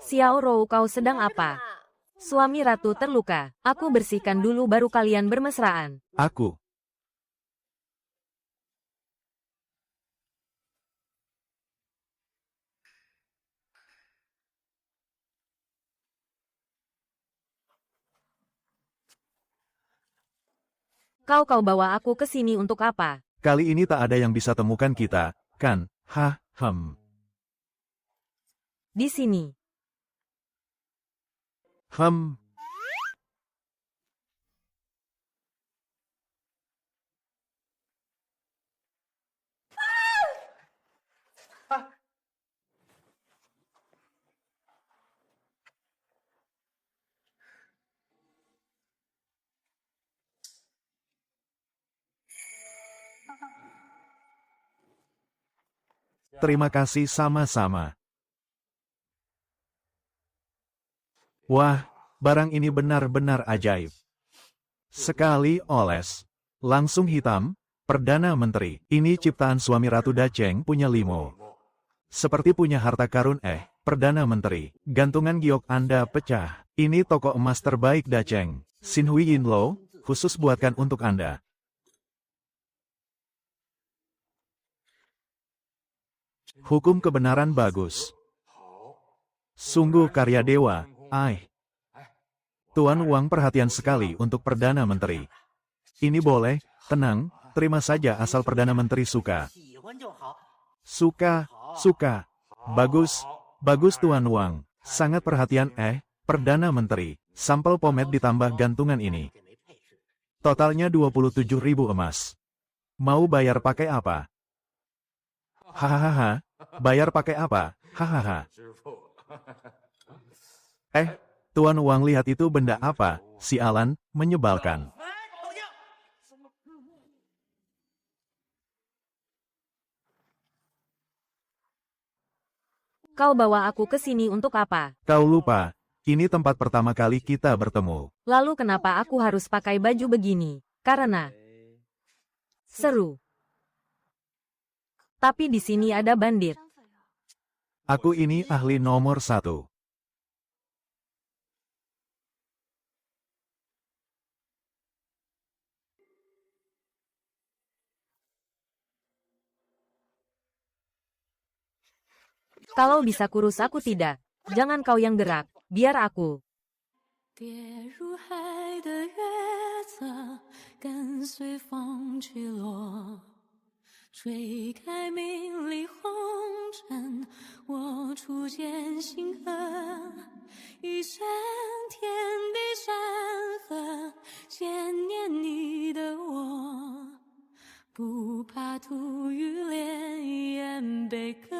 Xiao Rou, kau sedang apa? Suami ratu terluka. Aku bersihkan dulu baru kalian bermesraan. Aku. Kau bawa aku ke sini untuk apa? Kali ini tak ada yang bisa temukan kita, kan? Di sini. Terima kasih sama-sama. Wah, barang ini benar-benar ajaib. Sekali oles. Langsung hitam, Perdana Menteri. Ini ciptaan suami Ratu Dacheng punya Limo. Seperti punya harta karun Perdana Menteri. Gantungan giok Anda pecah. Ini toko emas terbaik Dacheng. Xin Hui Yin Lo, khusus buatkan untuk Anda. Hukum kebenaran bagus. Sungguh karya dewa, Tuan Wang perhatian sekali untuk Perdana Menteri. Ini boleh, tenang, terima saja asal Perdana Menteri suka. Suka. Bagus, bagus Tuan Wang. Sangat perhatian Perdana Menteri. Sampel pomade ditambah gantungan ini. Totalnya 27.000 emas. Mau bayar pakai apa? Hahaha, bayar pakai apa? Hahaha. Tuan Wang lihat itu benda apa? Sialan, menyebalkan. Kau bawa aku ke sini untuk apa? Kau lupa, ini tempat pertama kali kita bertemu. Lalu kenapa aku harus pakai baju begini? Karena seru. Tapi di sini ada bandit. Aku ini ahli nomor 1. Kalau bisa kurus aku tidak. Jangan kau yang gerak, biar aku. 跌入海的月色，跟随风去落。 吹开明丽红尘，我初见星河，一生天地山河，牵念你的我，不怕土与炼岩被割。